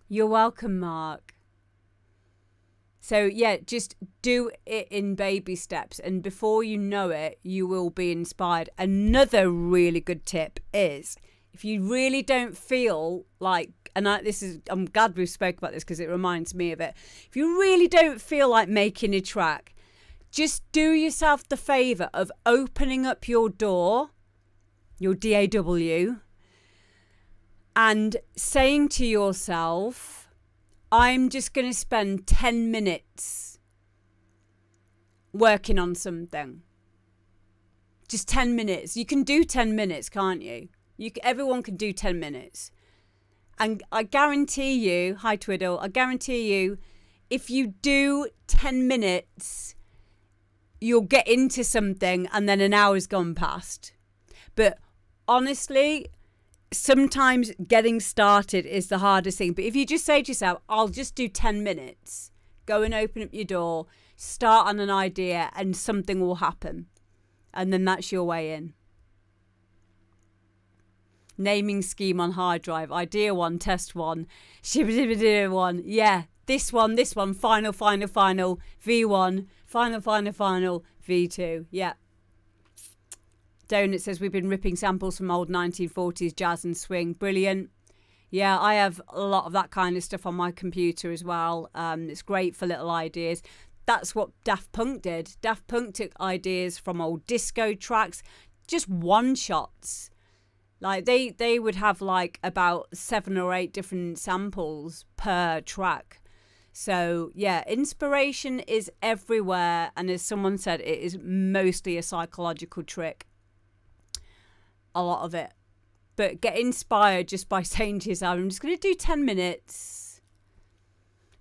You're welcome, Mark. So yeah, just do it in baby steps, and before you know it, you will be inspired. Another really good tip is, if you really don't feel like, and I'm glad we spoke about this because it reminds me of it. If you really don't feel like making a track, just do yourself the favour of opening up your door, your DAW, and saying to yourself, I'm just going to spend 10 minutes working on something. Just 10 minutes. You can do 10 minutes, can't you? Everyone can do 10 minutes. And I guarantee you, hi Twiddle, I guarantee you, if you do 10 minutes, you'll get into something and then an hour's gone past. But honestly, sometimes getting started is the hardest thing. But if you just say to yourself, I'll just do 10 minutes, go and open up your door, start on an idea and something will happen. And then that's your way in. Naming scheme on hard drive. Idea 1, test 1. Shibidibidibidi 1. Yeah. This one. Final. V1. Final. V2. Yeah. Donut says we've been ripping samples from old 1940s jazz and swing. Brilliant. Yeah, I have a lot of that kind of stuff on my computer as well. It's great for little ideas. That's what Daft Punk did. Daft Punk took ideas from old disco tracks, just one-shots. Like they would have like about 7 or 8 different samples per track. So yeah, inspiration is everywhere. And as someone said, it is mostly a psychological trick. A lot of it. But get inspired just by saying to yourself, I'm just going to do 10 minutes.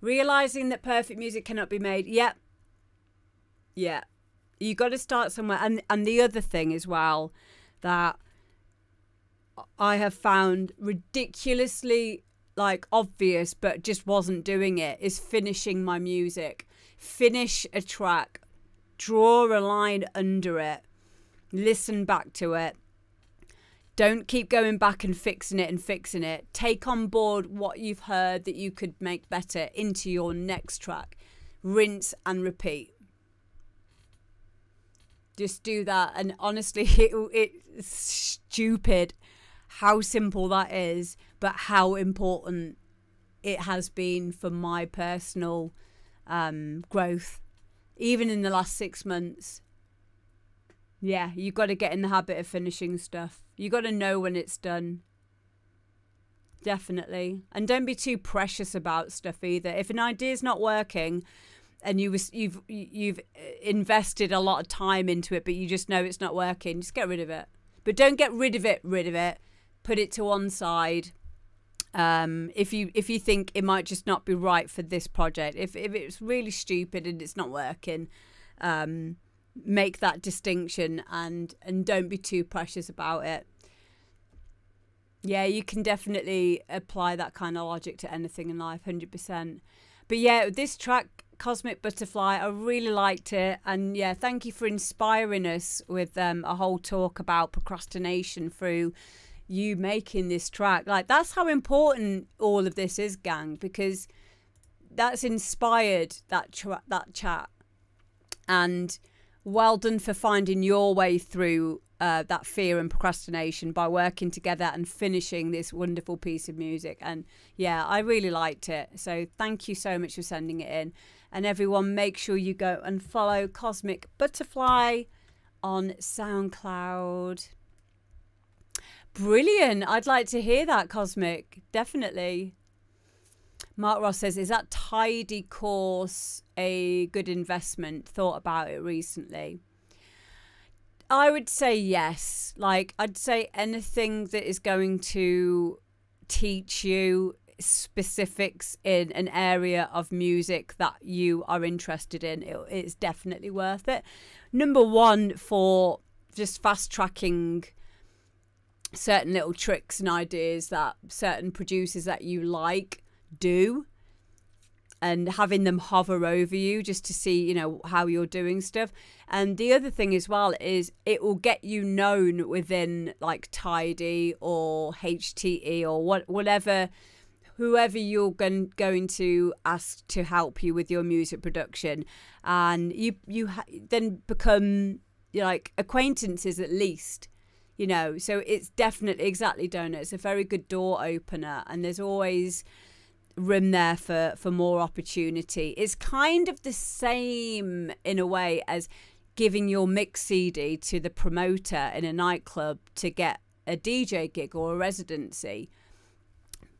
Realising that perfect music cannot be made. Yep. Yeah. You got to start somewhere. And the other thing as well that I have found ridiculously like obvious but just wasn't doing it is finishing my music. Finish a track, draw a line under it, listen back to it. Don't keep going back and fixing it. Take on board what you've heard that you could make better into your next track. Rinse and repeat. Just do that. And honestly, it's stupid how simple that is, but how important it has been for my personal growth, even in the last 6 months. Yeah, you got to get in the habit of finishing stuff. You got to know when it's done. Definitely. And don't be too precious about stuff either. If an idea's not working and you've invested a lot of time into it, but you just know it's not working, just get rid of it. But don't get rid of it. Put it to one side. If you think it might just not be right for this project, if it's really stupid and it's not working, make that distinction and don't be too precious about it. Yeah, you can definitely apply that kind of logic to anything in life, 100%. But yeah, this track, Cosmic Butterfly, I really liked it. And yeah, thank you for inspiring us with a whole talk about procrastination through you making this track. Like, that's how important all of this is, gang, because that's inspired that chat. And well done for finding your way through that fear and procrastination by working together and finishing this wonderful piece of music. And yeah, I really liked it. So thank you so much for sending it in. And everyone, make sure you go and follow Cosmic Butterfly on SoundCloud. Brilliant. I'd like to hear that, Cosmic. Definitely. Mark Ross says, is that tidy course a good investment? Thought about it recently. I would say yes. Like, I'd say anything that is going to teach you specifics in an area of music that you are interested in, it's definitely worth it. Number one, for just fast tracking certain little tricks and ideas that certain producers that you like do, and having them hover over you just to see, you know, how you're doing stuff. And the other thing as well is it will get you known within like Tidy or HTE or whatever, whoever you're going to ask to help you with your music production. And you then become like acquaintances at least, you know. So it's definitely, exactly, Donut, it's a very good door opener, and there's always room there for more opportunity. It's kind of the same in a way as giving your mix CD to the promoter in a nightclub to get a DJ gig or a residency.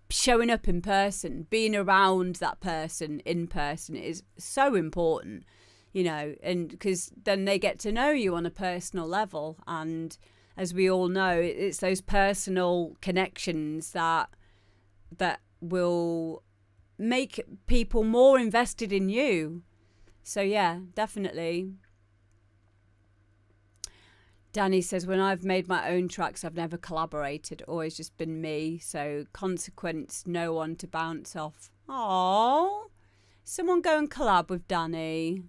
Showing up in person, being around that person in person is so important, you know, and because then they get to know you on a personal level. And as we all know, it's those personal connections that that will make people more invested in you. So yeah, definitely. Danny says, when I've made my own tracks, I've never collaborated, always just been me. So consequence, no one to bounce off. Oh, someone go and collab with Danny.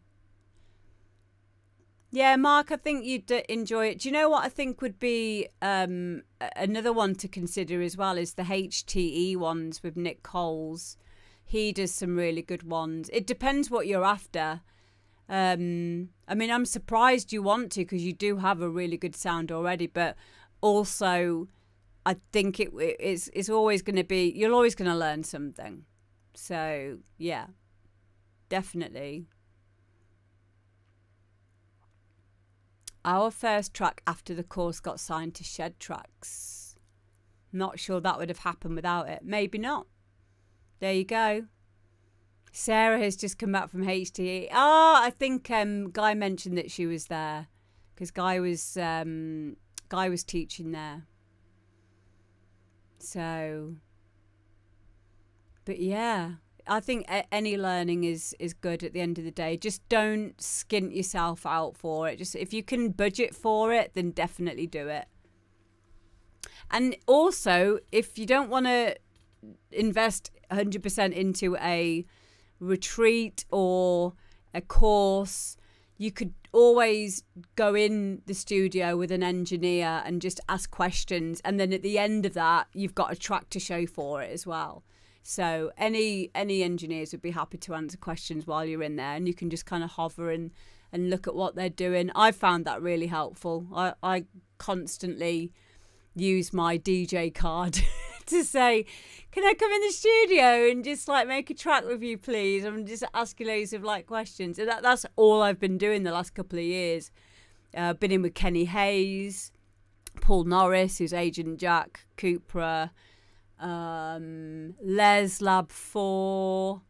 Yeah, Mark, I think you'd enjoy it. Do you know what I think would be another one to consider as well is the HTE ones with Nick Coles. He does some really good ones. It depends what you're after. I mean, I'm surprised you want to because you do have a really good sound already. But also, I think it's always going to be, you're always going to learn something. So, yeah, definitely. Our first track after the course got signed to Shed Tracks. Not sure that would have happened without it. Maybe not. There you go. Sarah has just come back from HTE. I think Guy mentioned that she was there because Guy was teaching there. So, but yeah, I think any learning is good at the end of the day. Just don't skint yourself out for it. Just if you can budget for it, then definitely do it. And also, if you don't want to invest 100% into a retreat or a course, you could always go in the studio with an engineer and just ask questions, and then at the end of that you've got a track to show for it as well. So any engineers would be happy to answer questions while you're in there, and you can just kind of hover and look at what they're doing. I found that really helpful. I constantly use my DJ card to say, can I come in the studio and just like make a track with you, please? I'm just asking loads of like questions. And that's all I've been doing the last couple of years. Been in with Kenny Hayes, Paul Norris, who's Agent Jack, Cupra, Les Lab 4.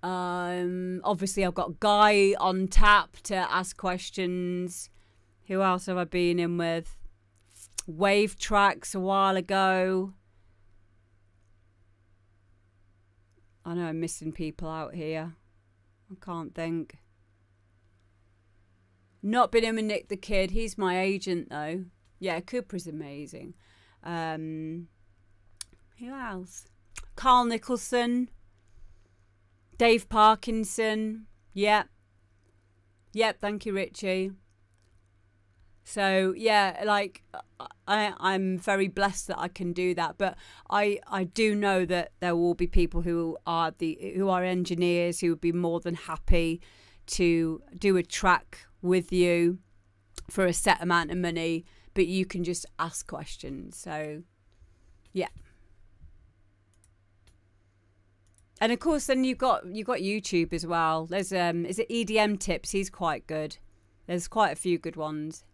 Obviously I've got Guy on tap to ask questions. Who else have I been in with? Wave Tracks a while ago. I know I'm missing people out here. I can't think. Not been in with Nick the Kid. He's my agent though. Yeah, Cooper's amazing. Who else? Carl Nicholson. Dave Parkinson. Yep. Yep, thank you, Richie. So yeah, like I'm very blessed that I can do that, but I do know that there will be people who are engineers who would be more than happy to do a track with you for a set amount of money, but you can just ask questions. So yeah. And of course then you've got YouTube as well. There's is it EDM Tips? He's quite good. There's quite a few good ones.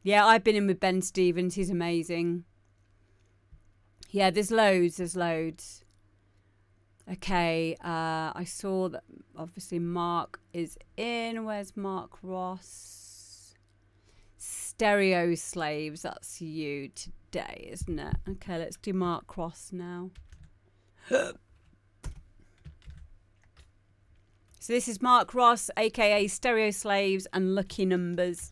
Yeah, I've been in with Ben Stevens. He's amazing. Yeah, there's loads. Okay, I saw that obviously Mark is in. Where's Mark Ross? Stereo Slaves. That's you today, isn't it? Okay, let's do Mark Ross now. So this is Mark Ross, aka Stereo Slaves and Lucky Numbers.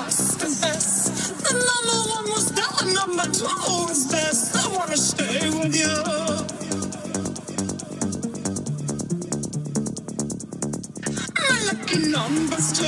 just a mess. The number one was that, number two was best. I wanna stay with you. My lucky number's two.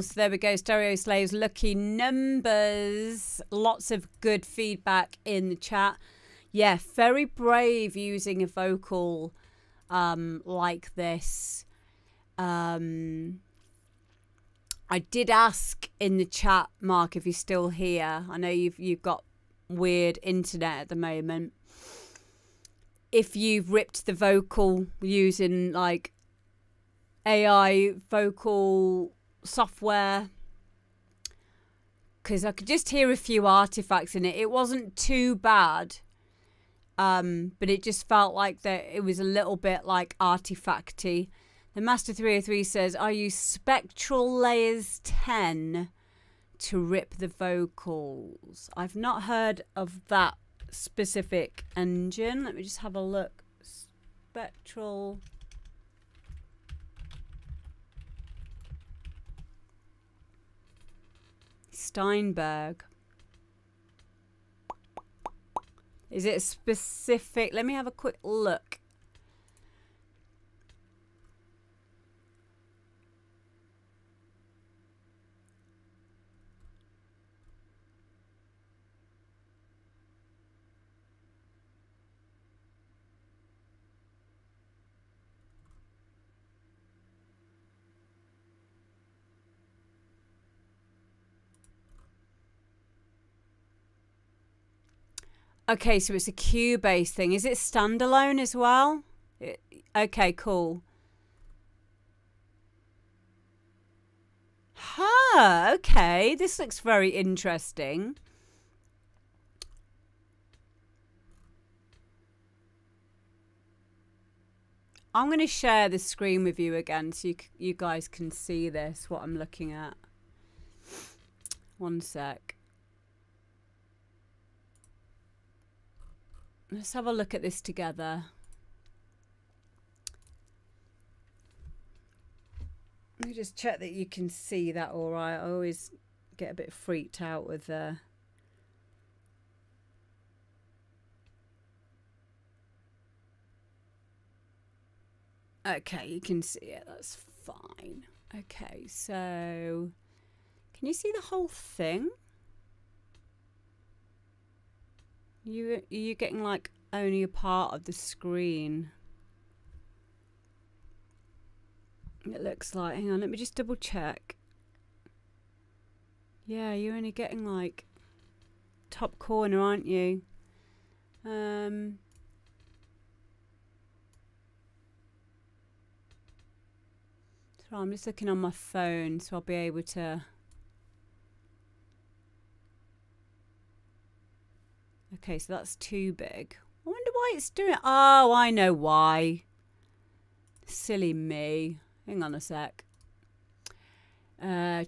So there we go, Stereo Slaves, lucky numbers. Lots of good feedback in the chat. Yeah, very brave using a vocal like this. I did ask in the chat, Mark, if you're still here. I know you've got weird internet at the moment. If you've ripped the vocal using like AI vocal software, because I could just hear a few artifacts in it. It wasn't too bad, but it just felt like that it was a little bit like artifacty. The Master 303 says, I use Spectral Layers 10 to rip the vocals. I've not heard of that specific engine. Let me just have a look. Spectral. Steinberg. Is it specific? Let me have a quick look. Okay, so it's a Cubase thing. Is it standalone as well? Okay, cool. Huh, okay. This looks very interesting. I'm going to share the screen with you again so you guys can see this, what I'm looking at. One sec. Let's have a look at this together. Let me just check that you can see that all right. I always get a bit freaked out with okay, you can see it. That's fine. Okay, so can you see the whole thing? You're getting like only a part of the screen. It looks like. Hang on, let me just double check. Yeah, you're only getting like top corner, aren't you? So I'm just looking on my phone, so I'll be able to. Okay, so that's too big. I wonder why it's doing it. Oh, I know why. Silly me. Hang on a sec.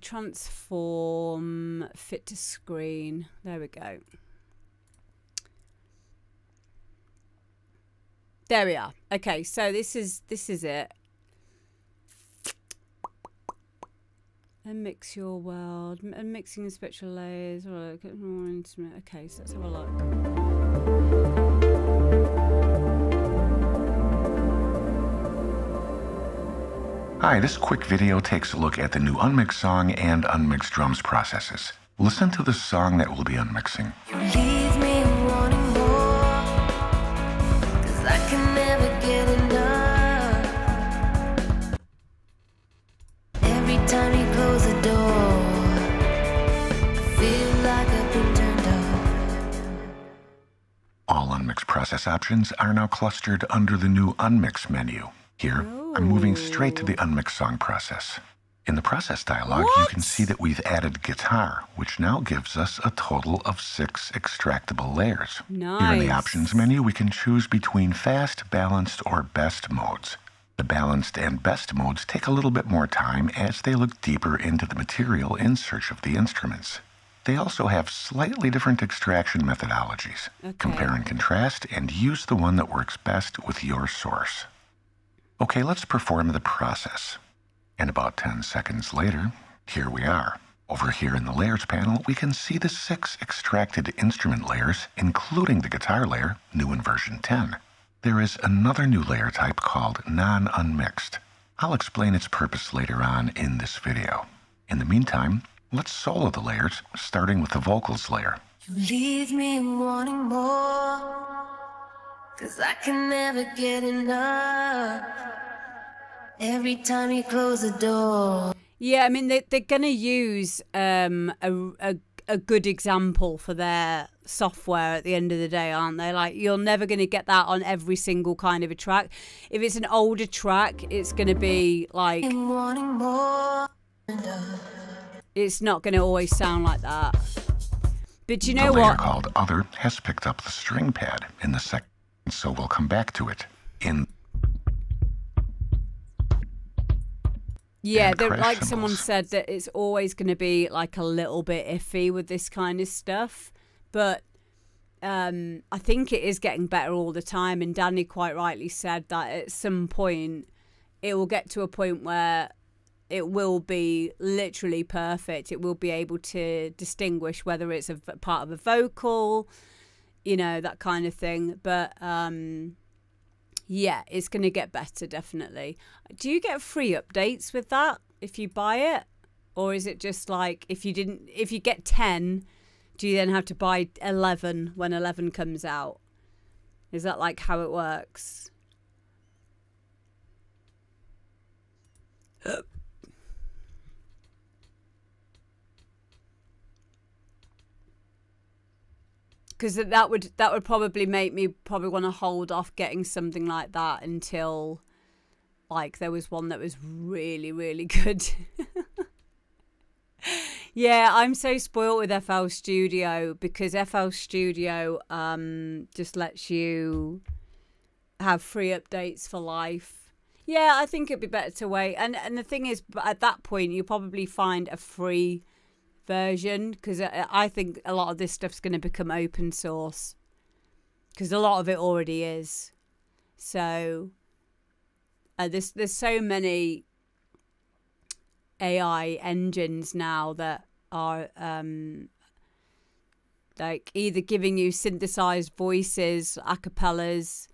Transform, fit to screen. There we go. There we are. Okay, so this is it. And mix your world. And mixing the spectral layers. More intimate. Okay, so let's have a look. Hi, this quick video takes a look at the new unmixed song and unmixed drums processes. Listen to the song that we'll be unmixing. You leave me wanting more, 'cause I can never get enough. Every time you close the door, I feel like I've been turned off. All unmixed process options are now clustered under the new unmix menu. Here, I'm moving straight to the unmixed song process. In the process dialog, you can see that we've added guitar, which now gives us a total of 6 extractable layers. Nice. Here in the options menu, we can choose between fast, balanced, or best modes. The balanced and best modes take a little bit more time as they look deeper into the material in search of the instruments. They also have slightly different extraction methodologies. Okay. Compare and contrast and use the one that works best with your source. Okay, let's perform the process. And about 10 seconds later, here we are. Over here in the Layers panel, we can see the 6 extracted instrument layers, including the guitar layer, new in version 10. There is another new layer type called non-unmixed. I'll explain its purpose later on in this video. In the meantime, let's solo the layers, starting with the vocals layer. You leave me wanting more, 'cause I can never get enough. Every time you close the door. Yeah, I mean they're gonna use a good example for their software at the end of the day, aren't they? Like, you're never gonna get that on every single kind of a track. If it's an older track, it's gonna be like Wanting more. it's not gonna always sound like that. But you know the layer what? called Other has picked up the string pad in the second, so we'll come back to it. Yeah, and crash like someone cymbals. said that it's always going to be like a little bit iffy with this kind of stuff. But I think it is getting better all the time. And Danny quite rightly said that at some point it will get to a point where it will be literally perfect. It will be able to distinguish whether it's a part of a vocal, you know, that kind of thing. But yeah, it's going to get better, definitely. Do you get free updates with that if you buy it? Or is it just like if you get 10, do you then have to buy 11 when 11 comes out? Is that like how it works? because that would probably make me want to hold off getting something like that until like there was one that was really, really good. Yeah, I'm so spoiled with FL Studio because FL Studio just lets you have free updates for life. Yeah, I think it'd be better to wait. And the thing is, at that point, you'll probably find a free version because I think a lot of this stuff's going to become open source because a lot of it already is. So there's so many AI engines now that are like either giving you synthesized voices, acapellas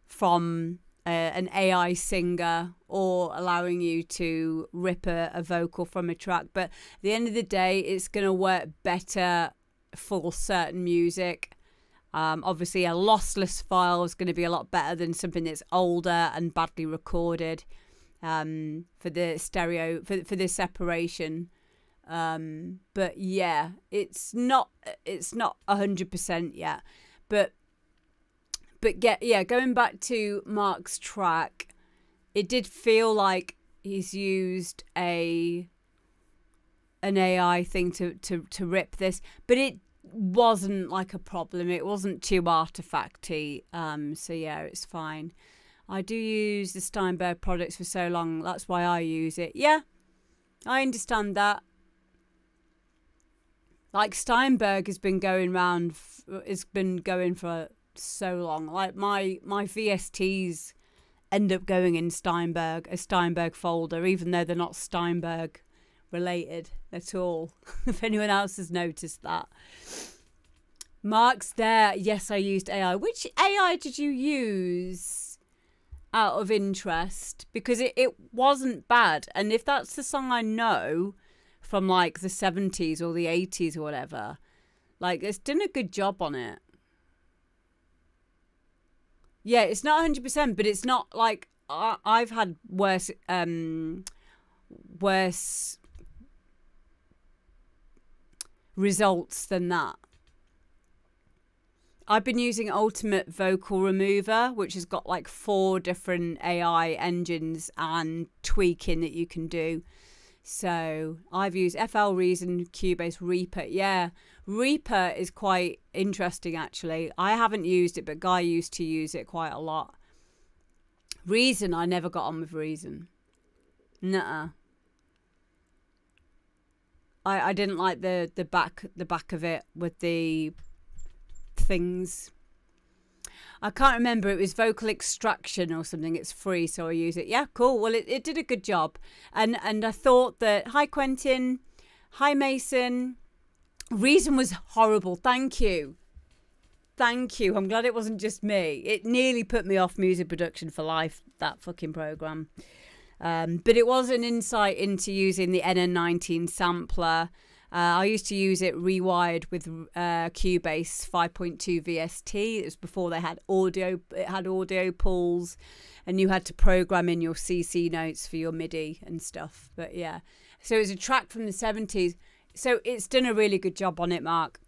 from an AI singer, or allowing you to rip a vocal from a track. But at the end of the day, it's going to work better for certain music. Obviously, a lossless file is going to be a lot better than something that's older and badly recorded. For the stereo, for the separation, but yeah, it's not 100% yet. But yeah, going back to Mark's track, it did feel like he's used an AI thing to rip this, but it wasn't like a problem. It wasn't too artifacty. So yeah, it's fine. I do use the Steinberg products for so long. That's why I use it. Yeah, I understand that. Like Steinberg has been going around. It's been going for so long. Like my VSTs end up going in a Steinberg folder, even though they're not Steinberg related at all. If anyone else has noticed that. Mark's there. Yes, I used AI. Which AI did you use? Out of interest, because it wasn't bad, and if that's the song I know from like the 70s or the 80s or whatever, like it's done a good job on it. Yeah, it's not 100%, but it's not like I've had worse results than that. I've been using Ultimate Vocal Remover, which has got like 4 different AI engines and tweaking that you can do. So I've used FL Reason, Cubase, Reaper. Yeah, Reaper is quite interesting actually. I haven't used it, but Guy used to use it quite a lot. Reason, I never got on with Reason. Nuh-uh. I didn't like the back of it with the things. I can't remember. It was Vocal Extraction or something. It's free, so I use it. Yeah, cool. Well, it did a good job. And I thought that... Hi, Quentin. Hi, Mason. Reason was horrible. Thank you. Thank you. I'm glad it wasn't just me. It nearly put me off music production for life, that fucking program. But it was an insight into using the NN19 sampler. I used to use it rewired with Cubase 5.2 VST. It was before they had audio. It had audio pulls, and you had to program in your CC notes for your MIDI and stuff. But yeah, so it was a track from the 70s. So it's done a really good job on it, Mark.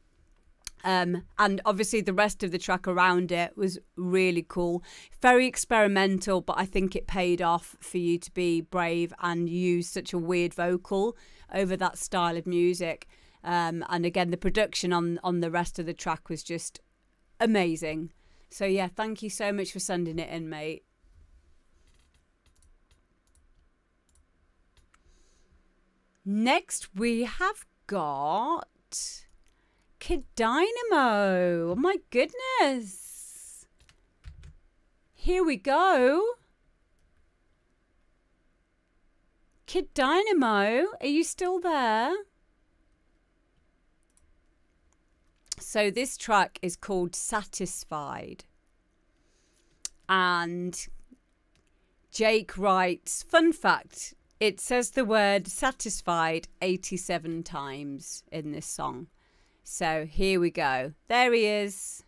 And obviously the rest of the track around it was really cool. Very experimental, but I think it paid off for you to be brave and use such a weird vocal over that style of music. And again, the production on the rest of the track was just amazing. So yeah, thank you so much for sending it in, mate. Next we have got Kid Dynamo. Oh my goodness. Here we go. Kid Dynamo, are you still there? So this track is called Satisfied. And Jake writes, fun fact, it says the word satisfied 87 times in this song. So here we go. There he is.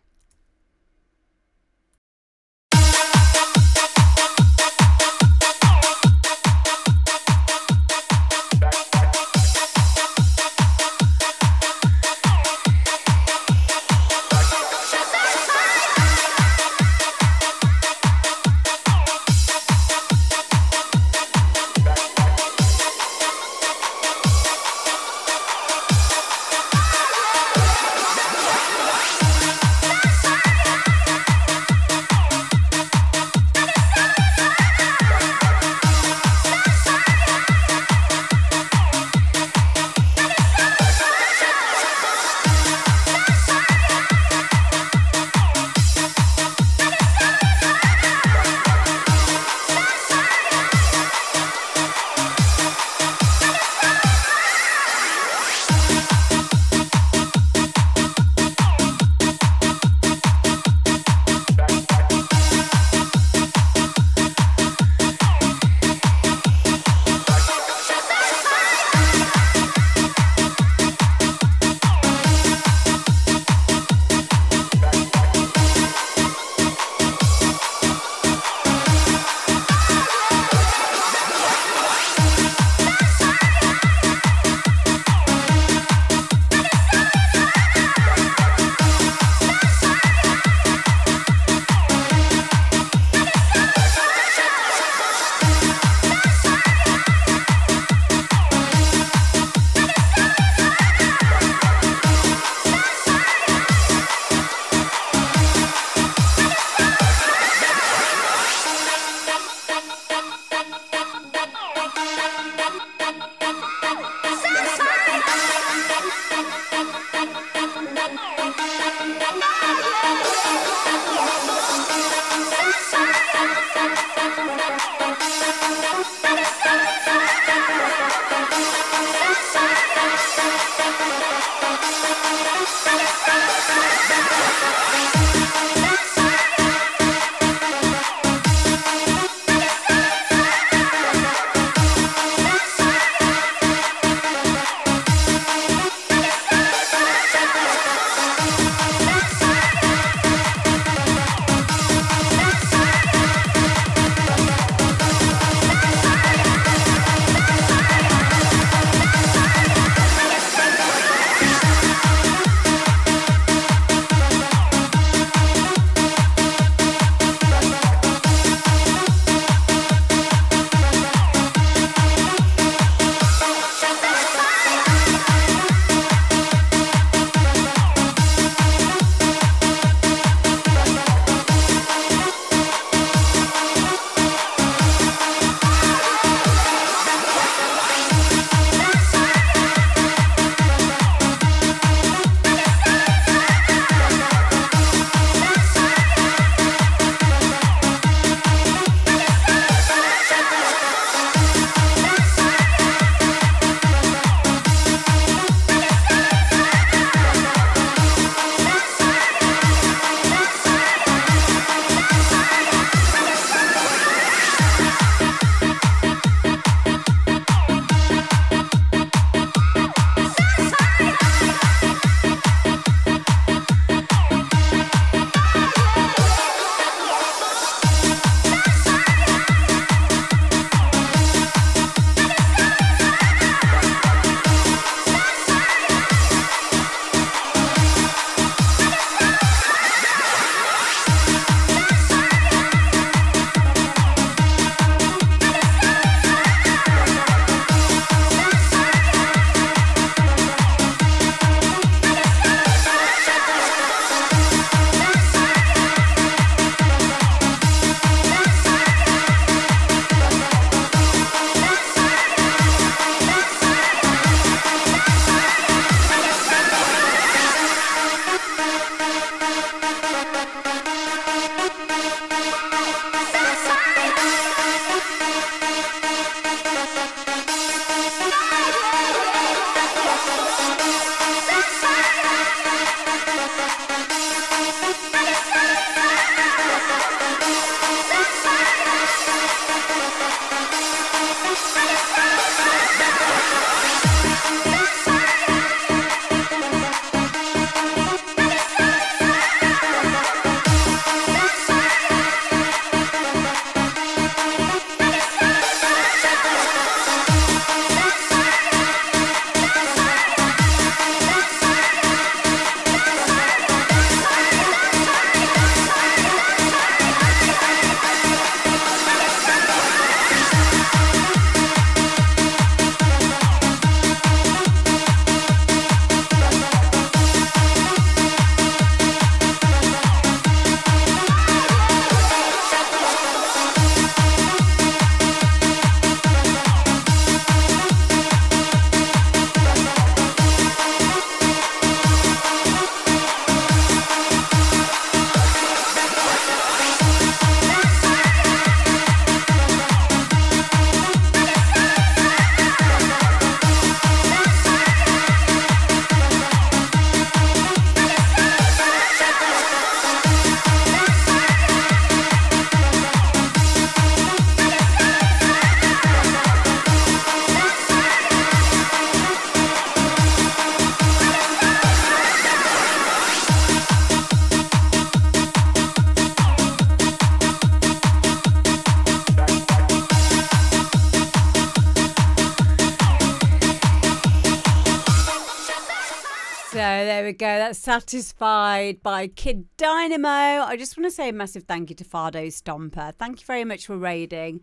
there we go. That's Satisfied by Kid Dynamo. I just want to say a massive thank you to Fardo Stomper. Thank you very much for raiding.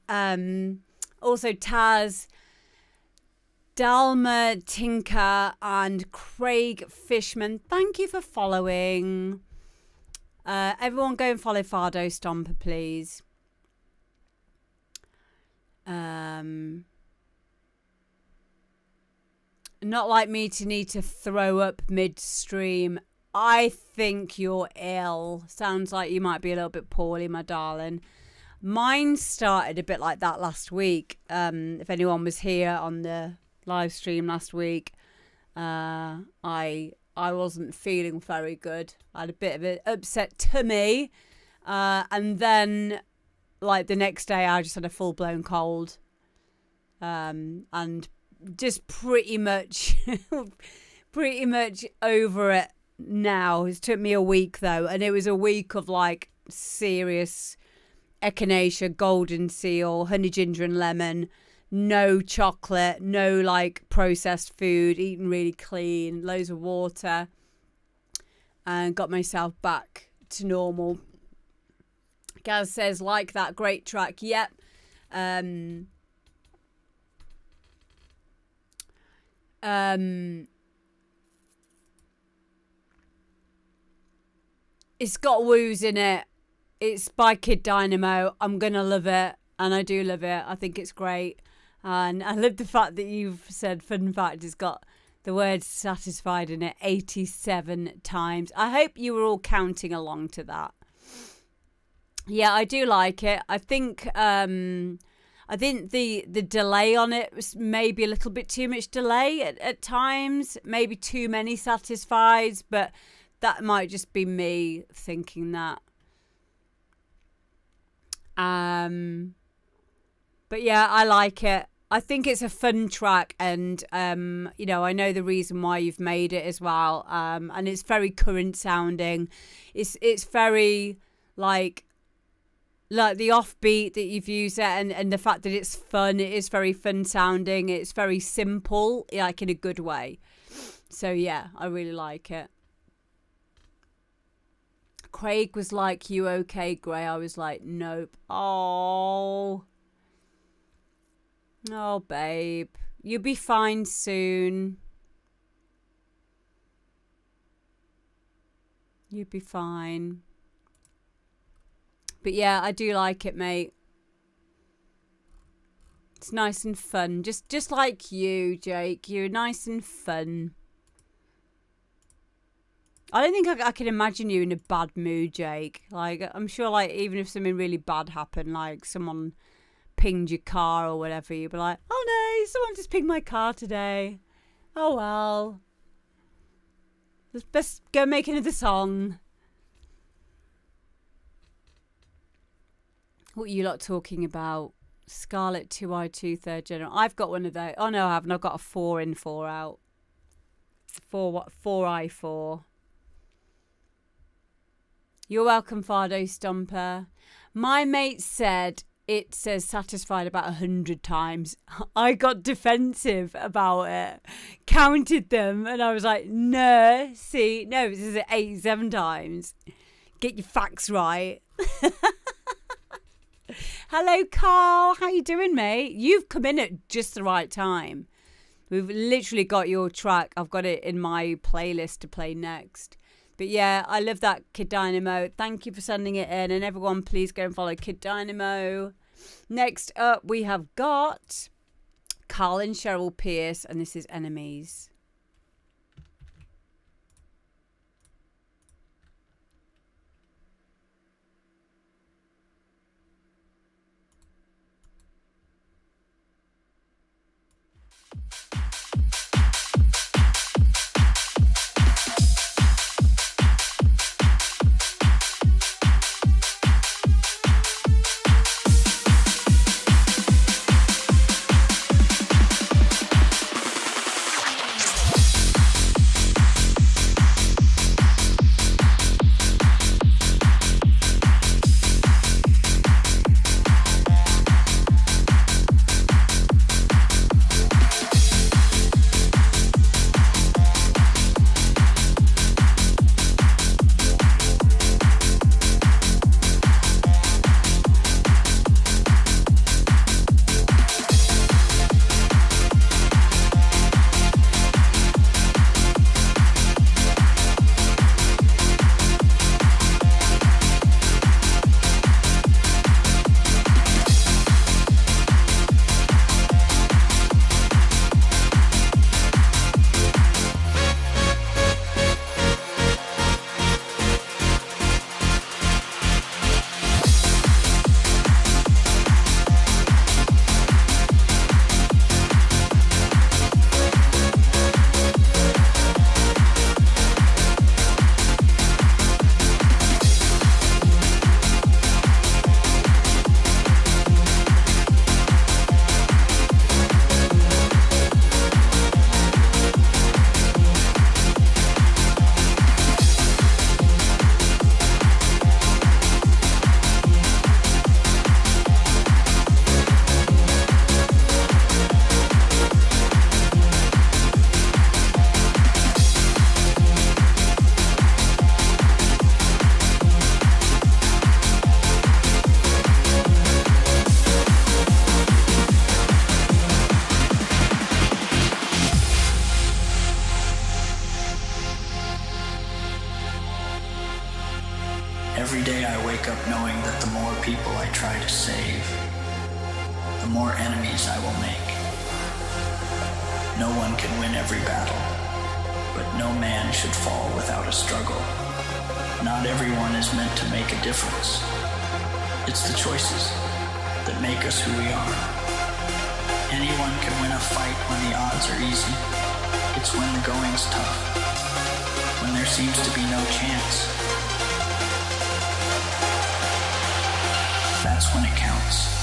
Also Taz, Dalma Tinker and Craig Fishman. Thank you for following. Everyone go and follow Fardo Stomper, please. Not like me to need to throw up midstream. I think you're ill. Sounds like you might be a little bit poorly, my darling. Mine started a bit like that last week. If anyone was here on the live stream last week, I wasn't feeling very good. I had a bit of an upset tummy. And then, like, the next day I just had a full-blown cold. And just pretty much over it now. It took me a week though, and it was a week of like serious echinacea, golden seal, honey, ginger and lemon, no chocolate, no like processed food, eating really clean, loads of water, and got myself back to normal. Gaz says, like that, great track. Yep. It's got woos in it. It's by Kid Dynamo. I'm gonna love it, and I do love it. I think it's great, and I love the fact that you've said, fun fact, it's got the word satisfied in it 87 times. I hope you were all counting along to that. Yeah, I do like it. I think the delay on it was maybe a little bit too much delay at times, maybe too many satisfieds, but that might just be me thinking that. But yeah, I like it. I think it's a fun track, and you know, I know the reason why you've made it as well. And it's very current sounding. It's very like the offbeat that you've used it, and the fact that it's fun. It is very fun sounding. It's very simple, like in a good way. So yeah, I really like it. Craig was like, "You okay, Gray?" I was like, "Nope." Oh, babe, you'll be fine soon. You'll be fine. But yeah, I do like it, mate. It's nice and fun. Just like you, Jake. You're nice and fun. I don't think I can imagine you in a bad mood, Jake. Like, I'm sure, like, even if something really bad happened, like someone pinged your car or whatever, you'd be like, "Oh no, someone just pinged my car today. Oh well. Let's best go make another song." What are you lot talking about? Scarlet 2i2 3rd General. I've got one of those. Oh no, I haven't. I've got a 4 in, 4 out. 4i4. You're welcome, Fardo Stomper. My mate said it says satisfied about 100 times. I got defensive about it. Counted them, and I was like, no, see, no, it says it 87 times. Get your facts right. Hello, Carl. How you doing, mate? You've come in at just the right time. We've literally got your track. I've got it in my playlist to play next. But yeah, I love that, Kid Dynamo. Thank you for sending it in. And everyone, please go and follow Kid Dynamo. Next up, we have got Carl and Cheryl Pierce. And this is Enemies. try to save, the more enemies I will make. No one can win every battle, but no man should fall without a struggle. Not everyone is meant to make a difference. It's the choices that make us who we are. Anyone can win a fight when the odds are easy. It's when the going's tough, when there seems to be no chance. That's when it counts.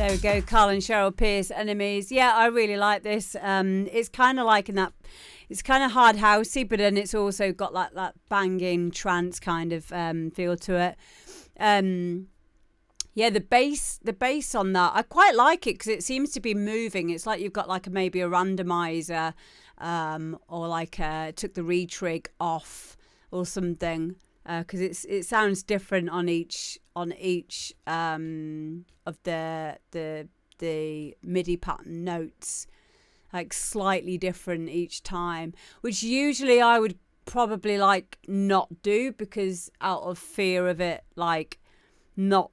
There we go, Carl and Cheryl Pierce, Enemies. Yeah, I really like this. It's kind of like in that, it's kind of hard housey, but then it's also got like that banging trance kind of feel to it. Yeah, the bass on that, I quite like it because it seems to be moving. It's like you've got like maybe a randomizer or like took the retrig off or something, because it sounds different on each of the MIDI pattern notes, like slightly different each time, which usually I would probably like not do because out of fear of it like not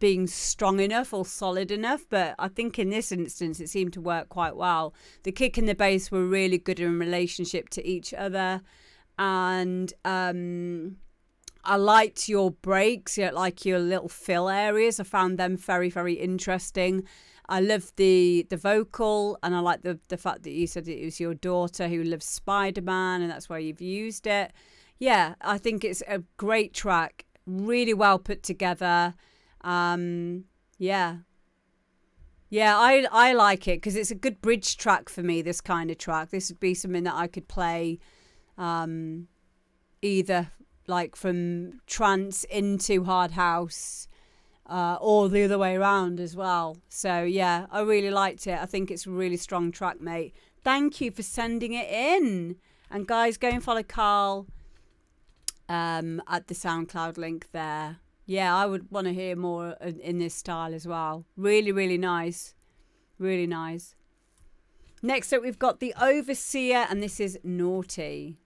being strong enough or solid enough. But I think in this instance it seemed to work quite well. The kick and the bass were really good in relationship to each other, and I liked your breaks, like your little fill areas. I found them very, very interesting. I love the vocal, and I like the fact that you said it was your daughter who loves Spider-Man, and that's why you've used it. yeah, I think it's a great track, really well put together. Yeah. Yeah, I like it because it's a good bridge track for me, this kind of track. This would be something that I could play either like from trance into hard house or the other way around as well. So, yeah, I really liked it. I think it's a really strong track, mate. Thank you for sending it in. And, guys, go and follow Carl at the SoundCloud link there. Yeah, I would want to hear more in this style as well. Really, really nice. Really nice. Next up, we've got The Overseer, and this is Naughty.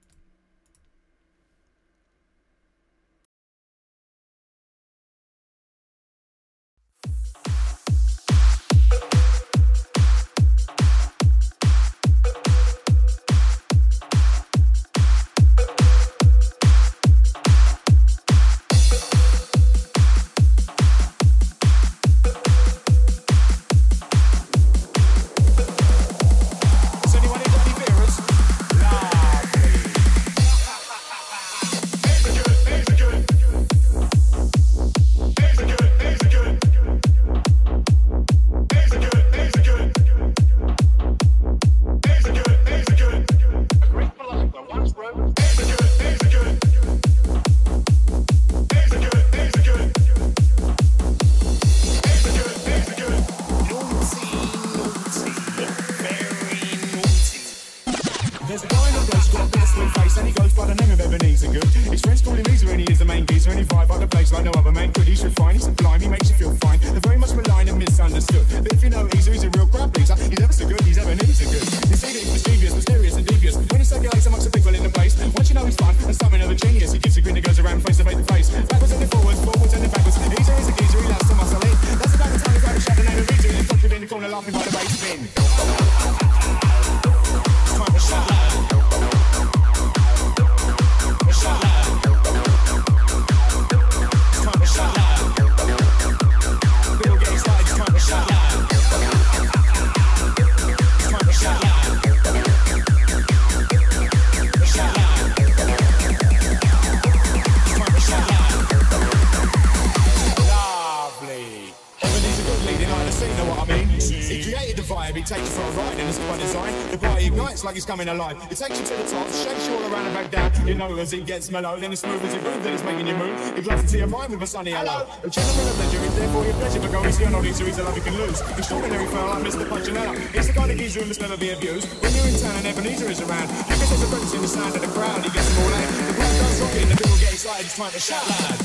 Coming alive, it takes you to the top, shakes you all around and back down. You know as it gets mellow, then as smooth as a groove, then it's making you move. It glides into your mind with a sunny hello. A gentleman of pleasure is there for your pleasure, but go easy on all these series of love you can lose. Extraordinary fella like Mr. Punchinella. It's the kind of geezer who must never be abused. When you're in town and Ebenezer is around, because there's a presence in the sound of the crowd, he gets them all out. The crowd goes rocking, the people get excited, it's time to shout loud.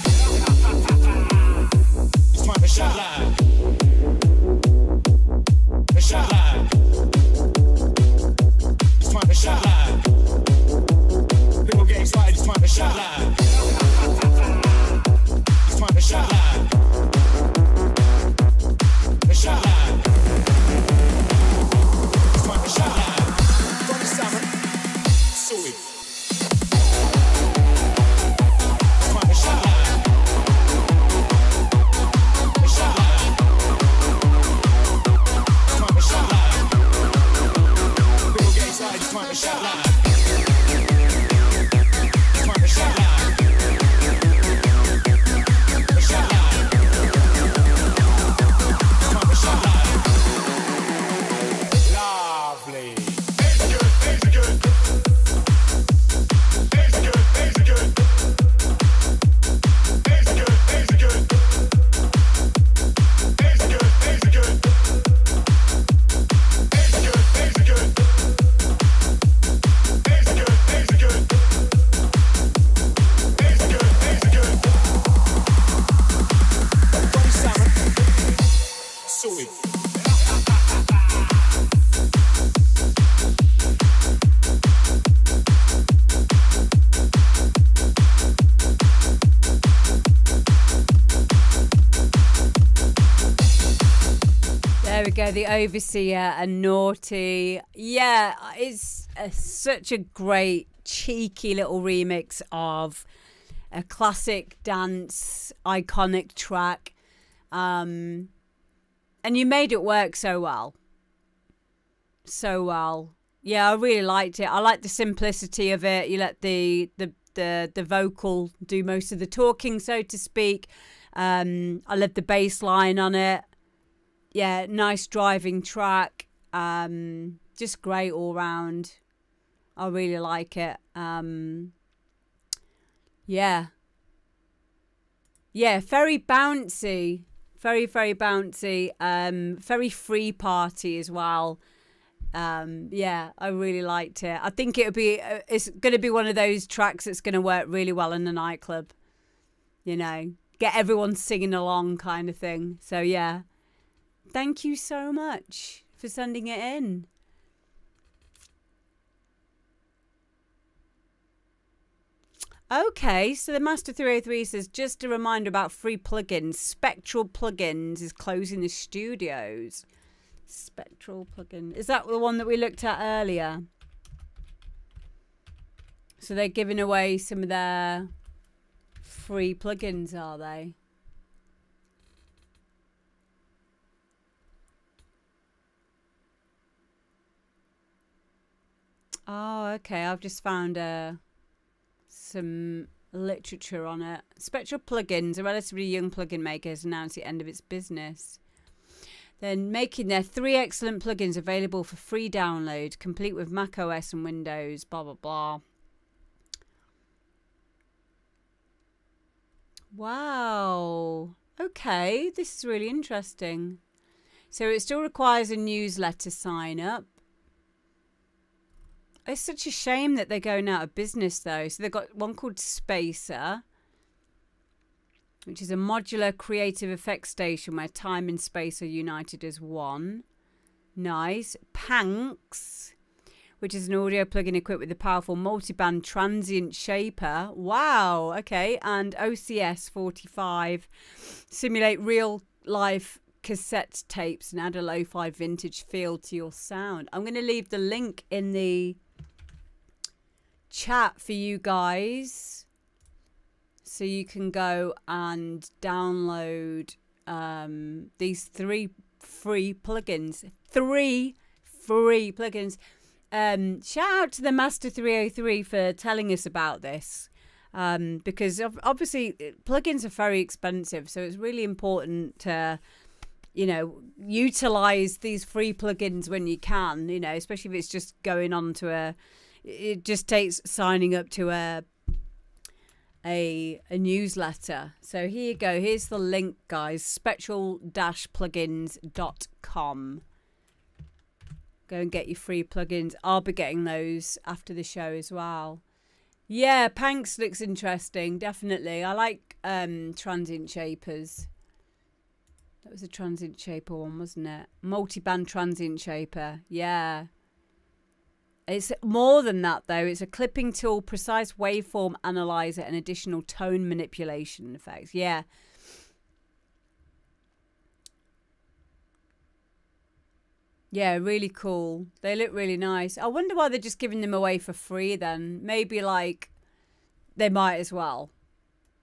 It's time to shout loud. Shout loud. It's time to shout loud. People get excited, it's time to shout loud. It's time to shout loud. Shout loud. It's time to shout loud. From the salmon, sweet. It's time to shout loud. Shout loud. It's time to shout loud. People get excited, it's time to shout loud. The Overseer and Naughty. Yeah, it's such a great cheeky little remix of a classic dance iconic track, and you made it work so well. Yeah, I really liked it. I like the simplicity of it. You let the the vocal do most of the talking, so to speak. I love the bass line on it. Yeah, nice driving track. Just great all round. I really like it. Yeah. Yeah, very bouncy. Very, very bouncy. Very free party as well. Yeah, I really liked it. I think it's going to be one of those tracks that's going to work really well in the nightclub. You know, get everyone singing along kind of thing. So yeah, thank you so much for sending it in. Okay, so the Master 303 says, just a reminder about free plugins. Spectral Plugins is closing the studios. Spectral plugin. Is that the one that we looked at earlier? So they're giving away some of their free plugins, are they? Oh, okay. I've just found some literature on it. Spectral Plugins, a relatively young plugin maker, has announced the end of its business. They're making their 3 excellent plugins available for free download, complete with Mac OS and Windows, blah, blah, blah. Wow. Okay, this is really interesting. So it still requires a newsletter sign up. It's such a shame that they're going out of business, though. So they've got one called Spacer, which is a modular creative effects station where time and space are united as one. Nice. Panks, which is an audio plugin equipped with a powerful multiband transient shaper. Wow. Okay. And OCS 45, simulate real life cassette tapes and add a lo-fi vintage feel to your sound. I'm going to leave the link in the chat for you guys, so you can go and download these 3 free plugins. 3 free plugins. Shout out to the Master 303 for telling us about this, because obviously plugins are very expensive, so it's really important to, you know, utilize these free plugins when you can, you know, especially if it's just going on to it just takes signing up to a newsletter. So here you go. Here's the link, guys. spectral-plugins.com. Go and get your free plugins. I'll be getting those after the show as well. Yeah, Panks looks interesting. Definitely. I like transient shapers. That was a transient shaper one, wasn't it? Multiband transient shaper. Yeah. It's more than that, though. It's a clipping tool, precise waveform analyzer, and additional tone manipulation effects. Yeah. Yeah, really cool. They look really nice. I wonder why they're just giving them away for free then. Maybe, like, they might as well.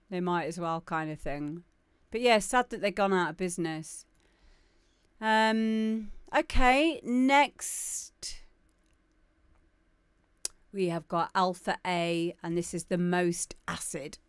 They might as well kind of thing. But, yeah, sad that they've gone out of business. Okay, next we have got Alpha A, and this is the most acid.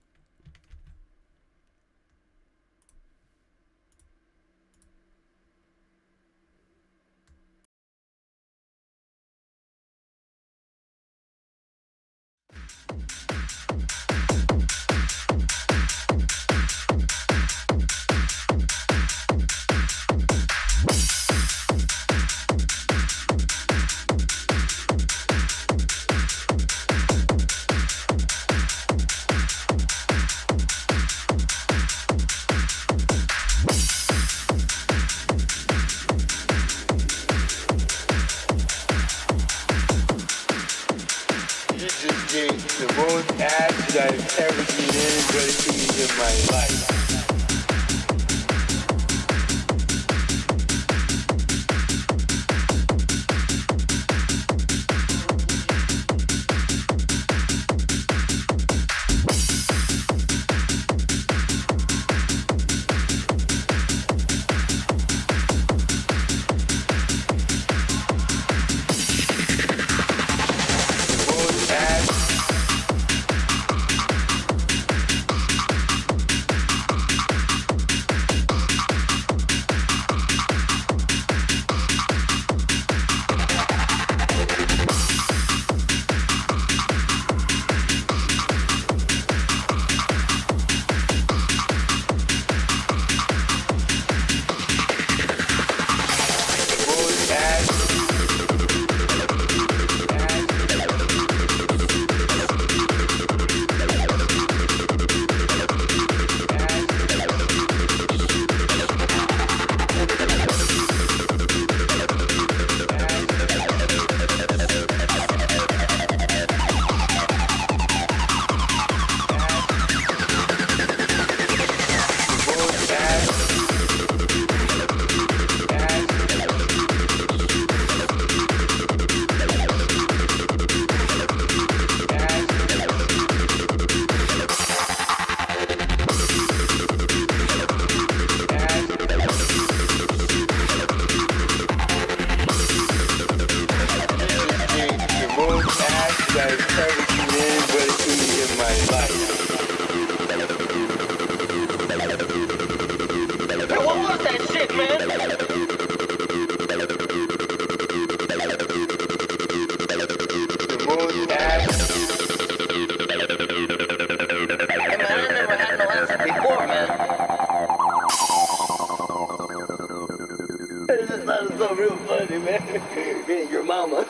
Me and your mama.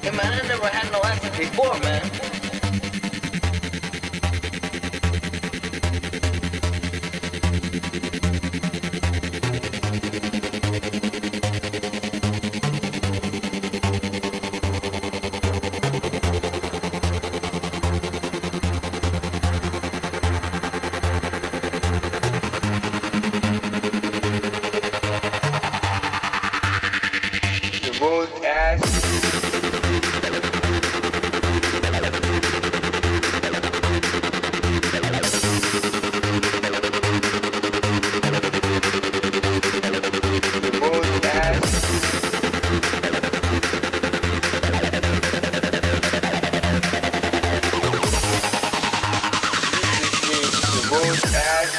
Hey man, I never had no acid before, man.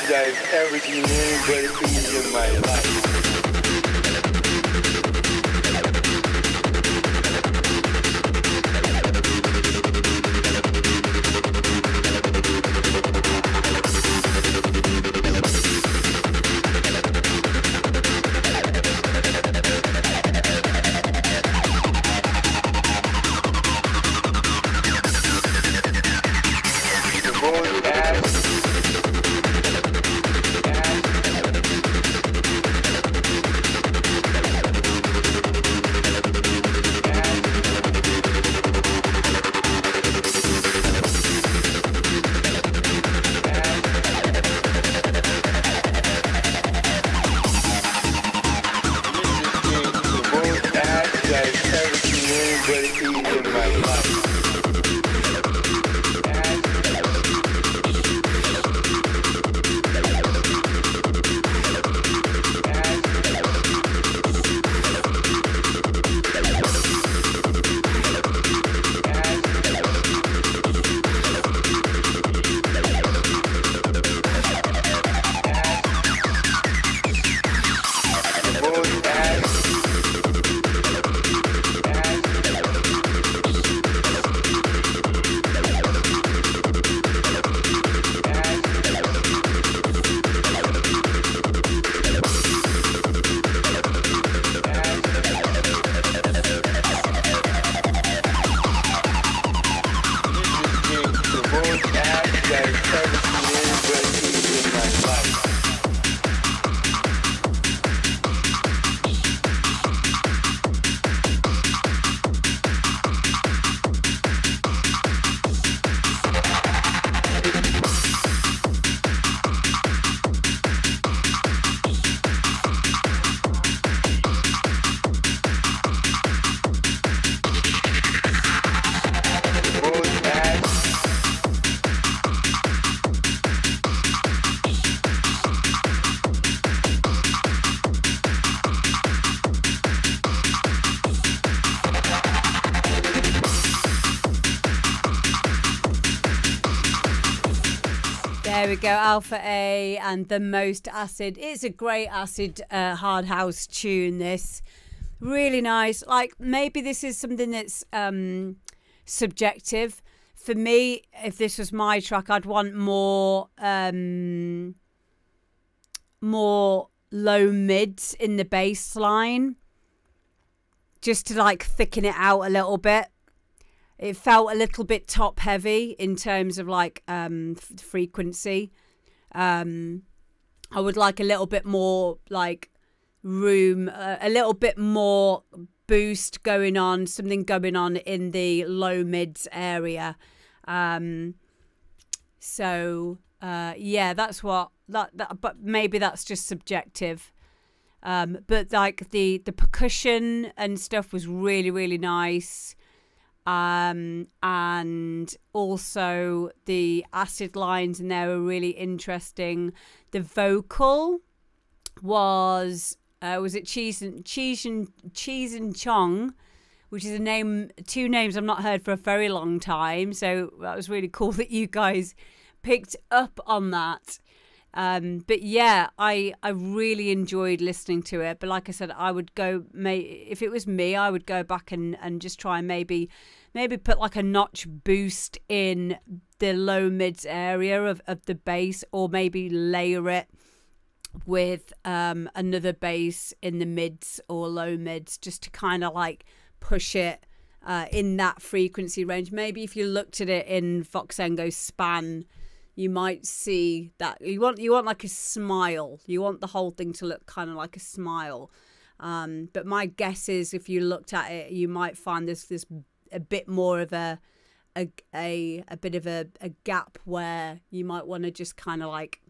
I've ever seen anybody use in my life. There we go, Alpha A and The Most Acid. It's a great acid hard house tune, this. Really nice. Like, maybe this is something that's subjective. For me, if this was my track, I'd want more more low mids in the bass line, just to like thicken it out a little bit. It felt a little bit top heavy in terms of like frequency. I would like a little bit more like room, a little bit more boost going on, something going on in the low mids area. Yeah, that's what that but maybe that's just subjective. But like the percussion and stuff was really, really nice. And also the acid lines in there were really interesting. The vocal was it Cheese and Chong, which is two names I've not heard for a very long time. So that was really cool that you guys picked up on that. But yeah, I really enjoyed listening to it. But like I said, I would go, if it was me, I would go back and just try and maybe put like a notch boost in the low mids area of the bass, or maybe layer it with another bass in the mids or low mids, just to kind of like push it in that frequency range. Maybe if you looked at it in Voxengo span, you might see that you want like a smile. You want the whole thing to look kind of like a smile. But my guess is if you looked at it, you might find this a bit more of a bit of a gap where you might want to just kind of like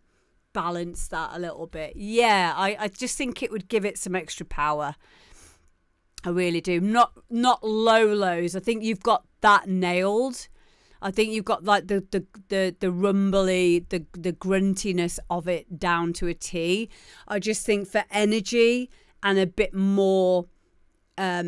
balance that a little bit. Yeah, I just think it would give it some extra power. I really do. Not low lows. I think you've got that nailed. I think you've got like the rumbly, the gruntiness of it down to a T. I just think for energy and a bit more, a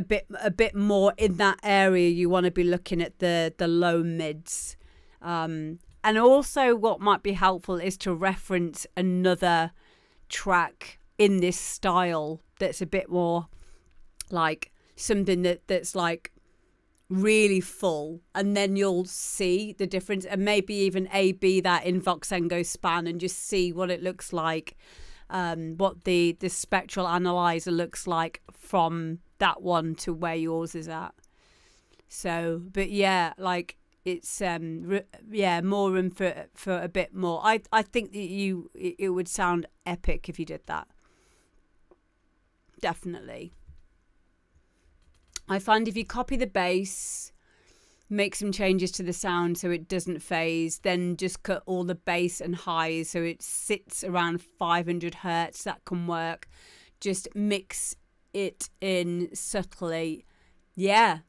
bit more in that area, you want to be looking at the low mids. And also what might be helpful is to reference another track in this style that's a bit more like something that's like really full, and then you'll see the difference, and maybe even A/B that in Voxengo span and just see what it looks like, what the spectral analyzer looks like from that one to where yours is at. So, but yeah, like it's more room for a bit more. I think that it would sound epic if you did that. Definitely. I find if you copy the bass, make some changes to the sound so it doesn't phase, then just cut all the bass and highs so it sits around 500 hertz, that can work. Just mix it in subtly. Yeah.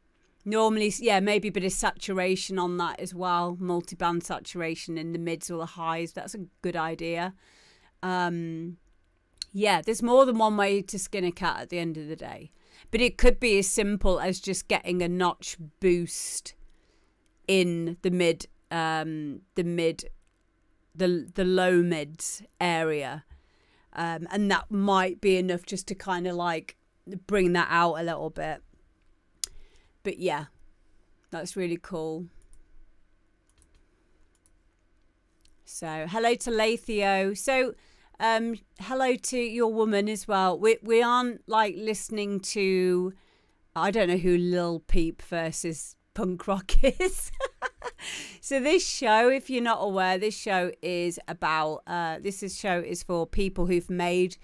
Normally, yeah, maybe a bit of saturation on that as well. Multi-band saturation in the mids or the highs. That's a good idea. Yeah, there's more than one way to skin a cat at the end of the day. But it could be as simple as just getting a notch boost in the low mids area, and that might be enough just to kind of like bring that out a little bit. But yeah, that's really cool. So hello to Lathio. So hello to your woman as well. We aren't like listening to, I don't know who Lil Peep versus punk rock is. So this show, if you're not aware, this show is about this show is for people who've made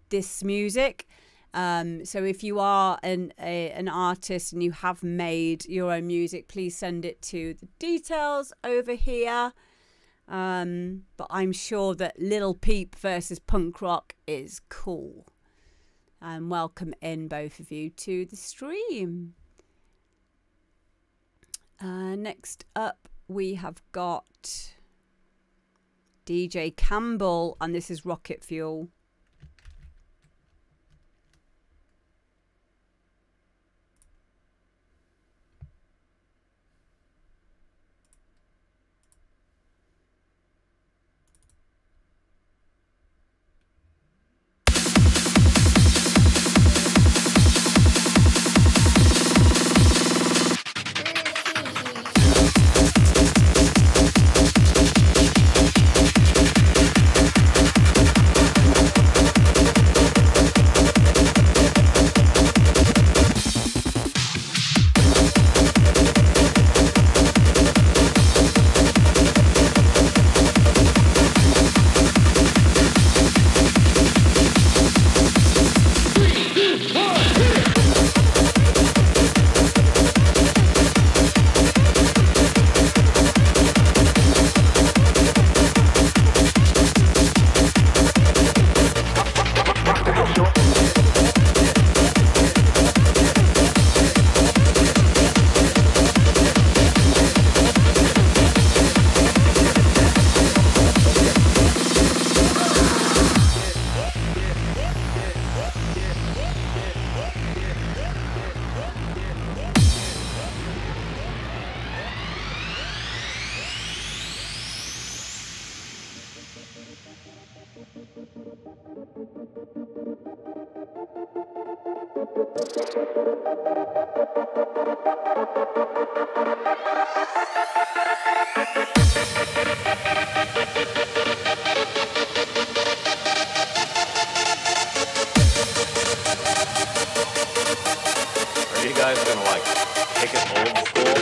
this music. So if you are an artist and you have made your own music, please send it to the details over here. But I'm sure that Lil Peep versus punk rock is cool. And welcome in both of you to the stream. Next up we have got DJ Kambel, and this is Rocket Fuel. Are you guys gonna like take it old school?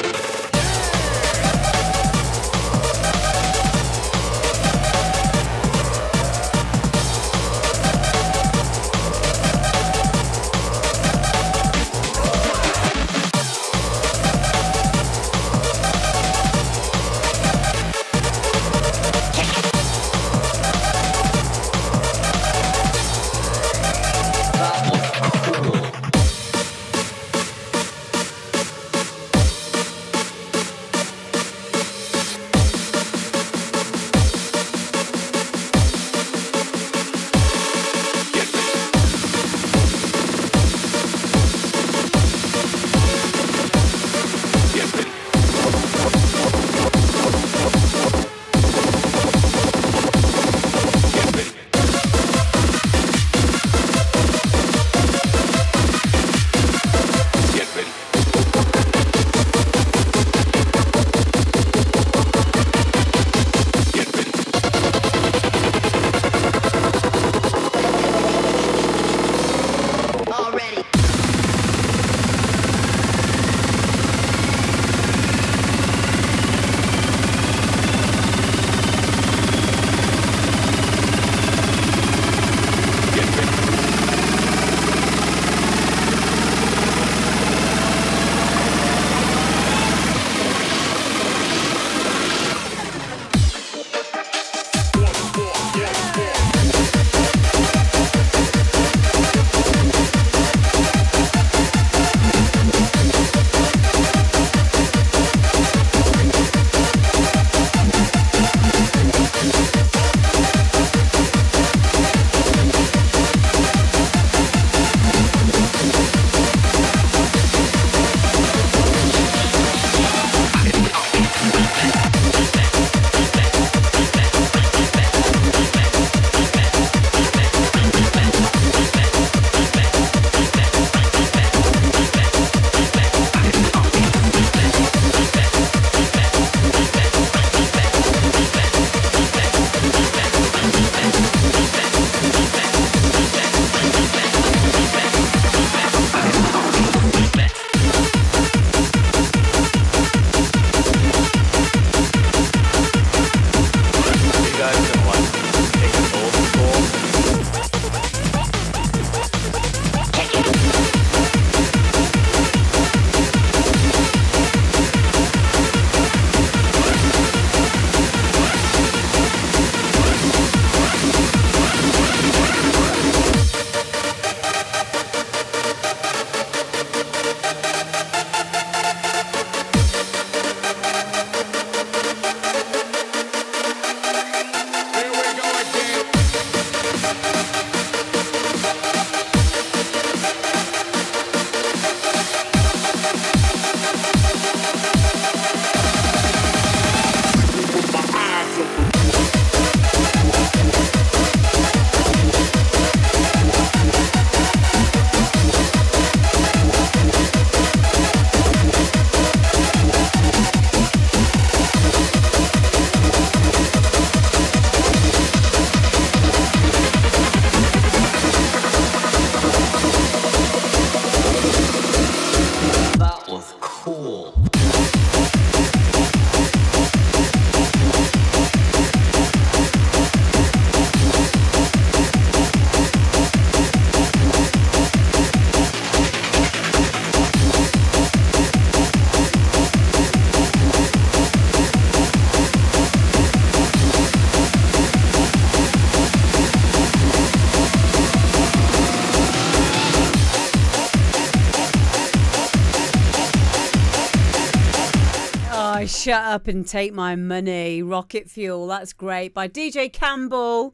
Shut Up and Take My Money, Rocket Fuel, that's great, by DJ Kambel.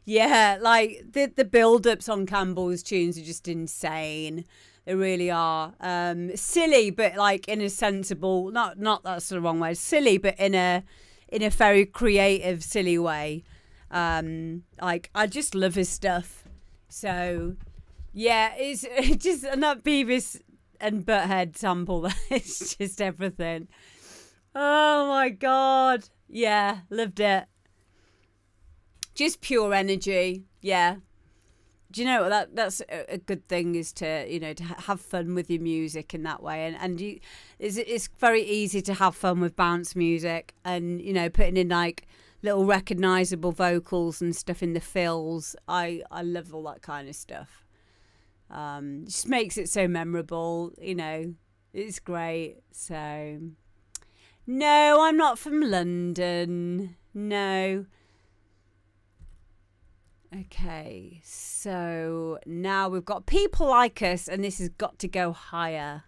Yeah, like the build-ups on Kambel's tunes are just insane. They really are. Silly, but like in a sensible, not that's the wrong word, silly, but in a very creative, silly way. Like I just love his stuff. So Yeah, it's just, and that Beavis and Butthead sample, it's just everything. Oh my God. Yeah, loved it. Just pure energy. Yeah. Do you know what, that's a good thing, is to, you know, to have fun with your music in that way. And it's very easy to have fun with bounce music, and, you know, putting in like little recognizable vocals and stuff in the fills. I love all that kind of stuff. Just makes it so memorable, you know. It's great. So no, I'm not from London. No. Okay, so now we've got People Like Us, and this has got to go higher.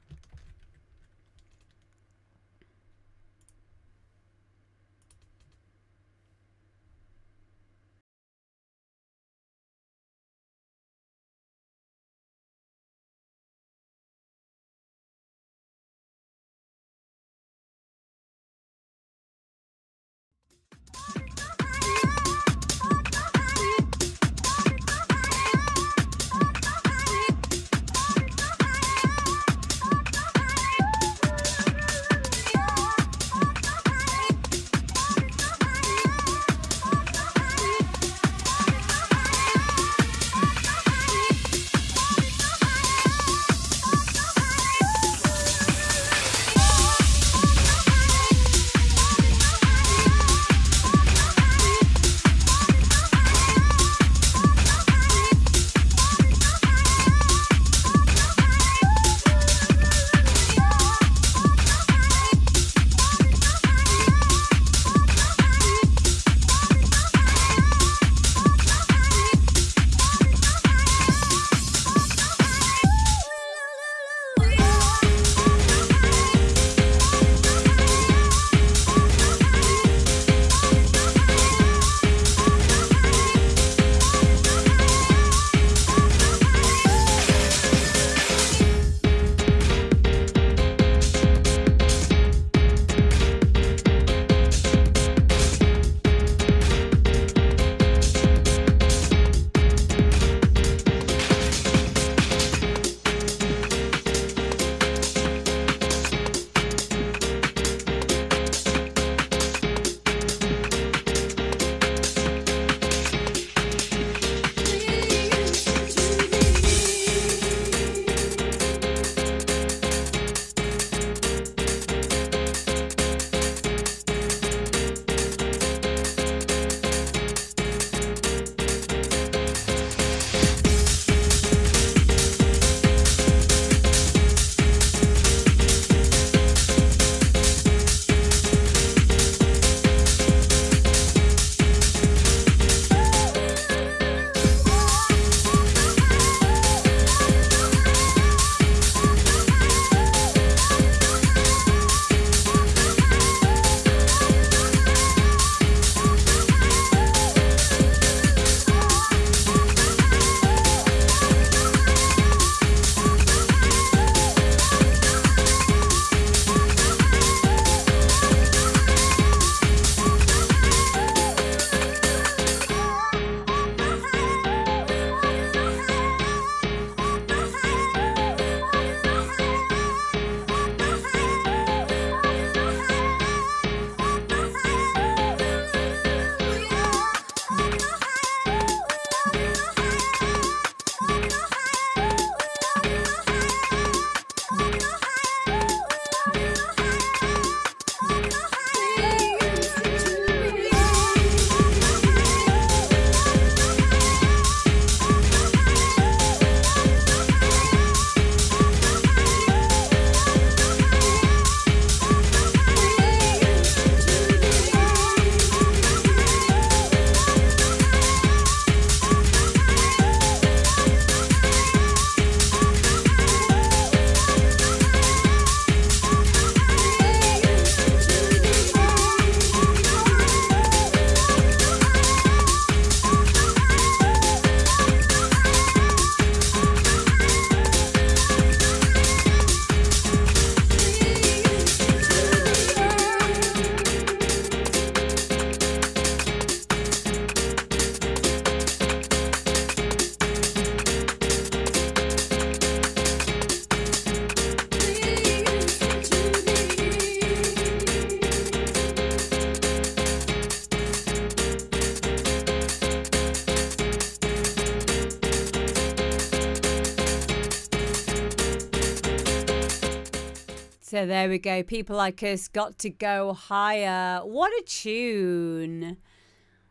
So there we go. People Like Us, Got to Go Higher. What a tune.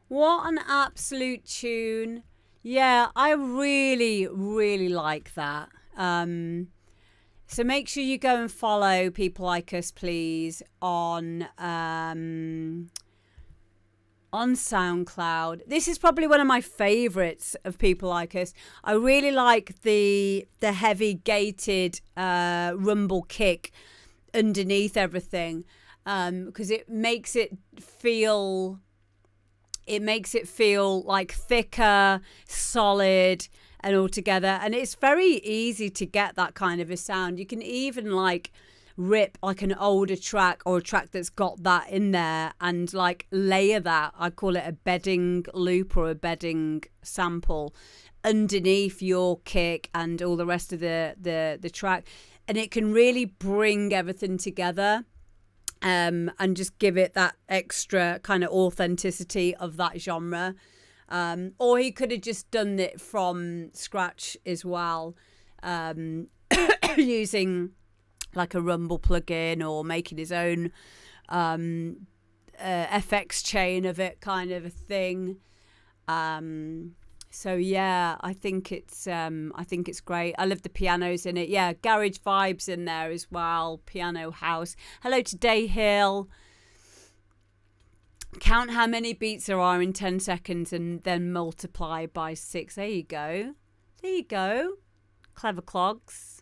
What an absolute tune. Yeah, I really, really like that. So make sure you go and follow People Like Us, please, on SoundCloud. This is probably one of my favorites of People Like Us. I really like the heavy gated rumble kick underneath everything, because it makes it feel like thicker, solid, and all together. And it's very easy to get that kind of a sound. You can even like rip like an older track or a track that's got that in there and like layer that. I call it a bedding loop or a bedding sample underneath your kick and all the rest of the track. And it can really bring everything together, and just give it that extra kind of authenticity of that genre. Or he could have just done it from scratch as well, using like a rumble plugin or making his own FX chain of it, kind of a thing. So yeah, I think it's great. I love the pianos in it. Yeah, garage vibes in there as well. Piano house. Hello to Day Hill. Count how many beats there are in 10 seconds and then multiply by 6. There you go. There you go. Clever clogs.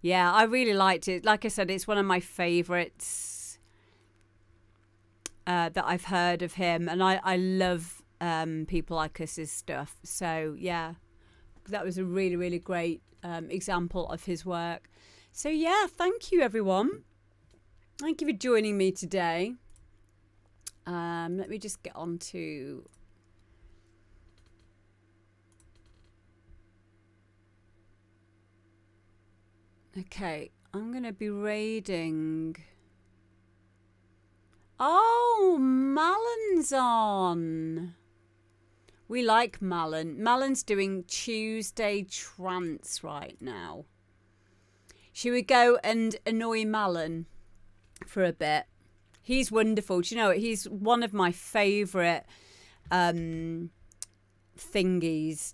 Yeah, I really liked it. Like I said, it's one of my favourites that I've heard of him, and I love People Like Us's stuff. So yeah, that was a really, really great example of his work. So yeah, thank you everyone. Thank you for joining me today. Let me just get on to okay, I'm gonna be raiding. Oh, Malon's on. We like Malon. Malon's doing Tuesday trance right now. Should we go and annoy Malon for a bit? He's wonderful. Do you know what? He's one of my favourite thingies,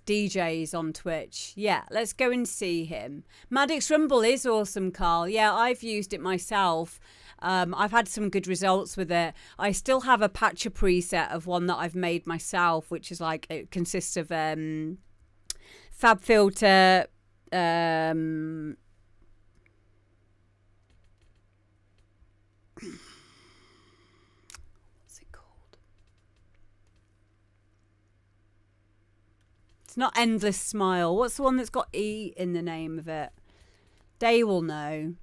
DJs on Twitch. Yeah, let's go and see him. Maddox Rumble is awesome, Carl. Yeah, I've used it myself. I've had some good results with it. I still have a patcher preset of one that I've made myself, which is like, it consists of Fab Filter, it's not Endless Smile. What's the one that's got E in the name of it? They will know.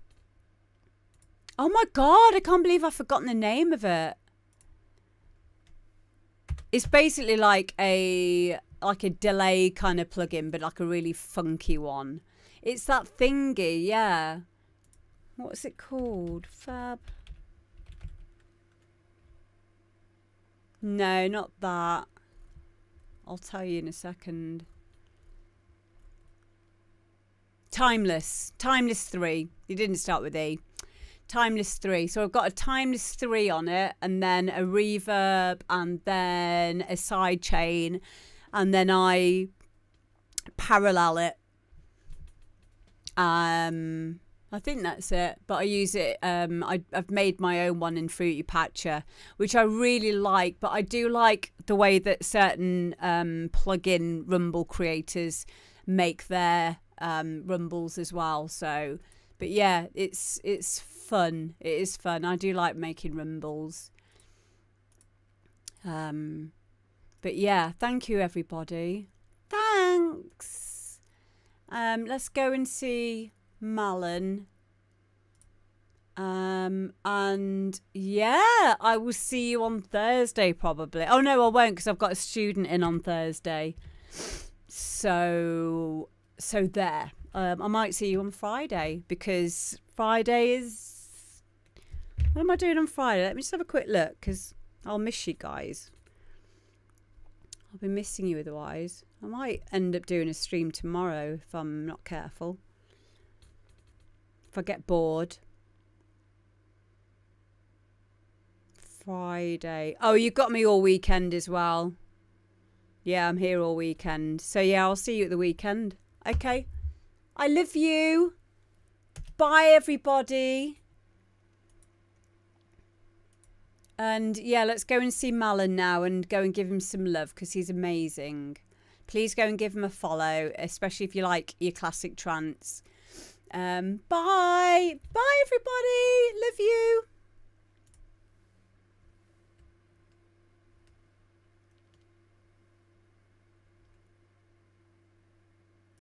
Oh my God, I can't believe I've forgotten the name of it. It's basically like a delay kind of plugin, but like a really funky one. It's that thingy, yeah. What's it called? Fab. No, not that. I'll tell you in a second. Timeless. Timeless 3. You didn't start with E. Timeless 3. So I've got a Timeless 3 on it, and then a reverb, and then a side chain, and then I parallel it. I think that's it, but I use it. I've made my own one in Fruity Patcher, which I really like. But I do like the way that certain plugin rumble creators make their rumbles as well. So, but yeah, it's fun. It is fun. I do like making rumbles. But yeah, thank you everybody. Thanks. Let's go and see Malon. And yeah, I will see you on Thursday probably. Oh no, I won't, because I've got a student in on Thursday. So there. I might see you on Friday, because Friday is... What am I doing on Friday? Let me just have a quick look, because I'll miss you guys. I'll be missing you otherwise. I might end up doing a stream tomorrow if I'm not careful. If I get bored. Friday. Oh, you got me all weekend as well. Yeah, I'm here all weekend. So yeah, I'll see you at the weekend. Okay. I love you. Bye, everybody. And yeah, let's go and see Malin now and go and give him some love because he's amazing. Please go and give him a follow, especially if you like your classic trance. Bye. Bye, everybody. Love you.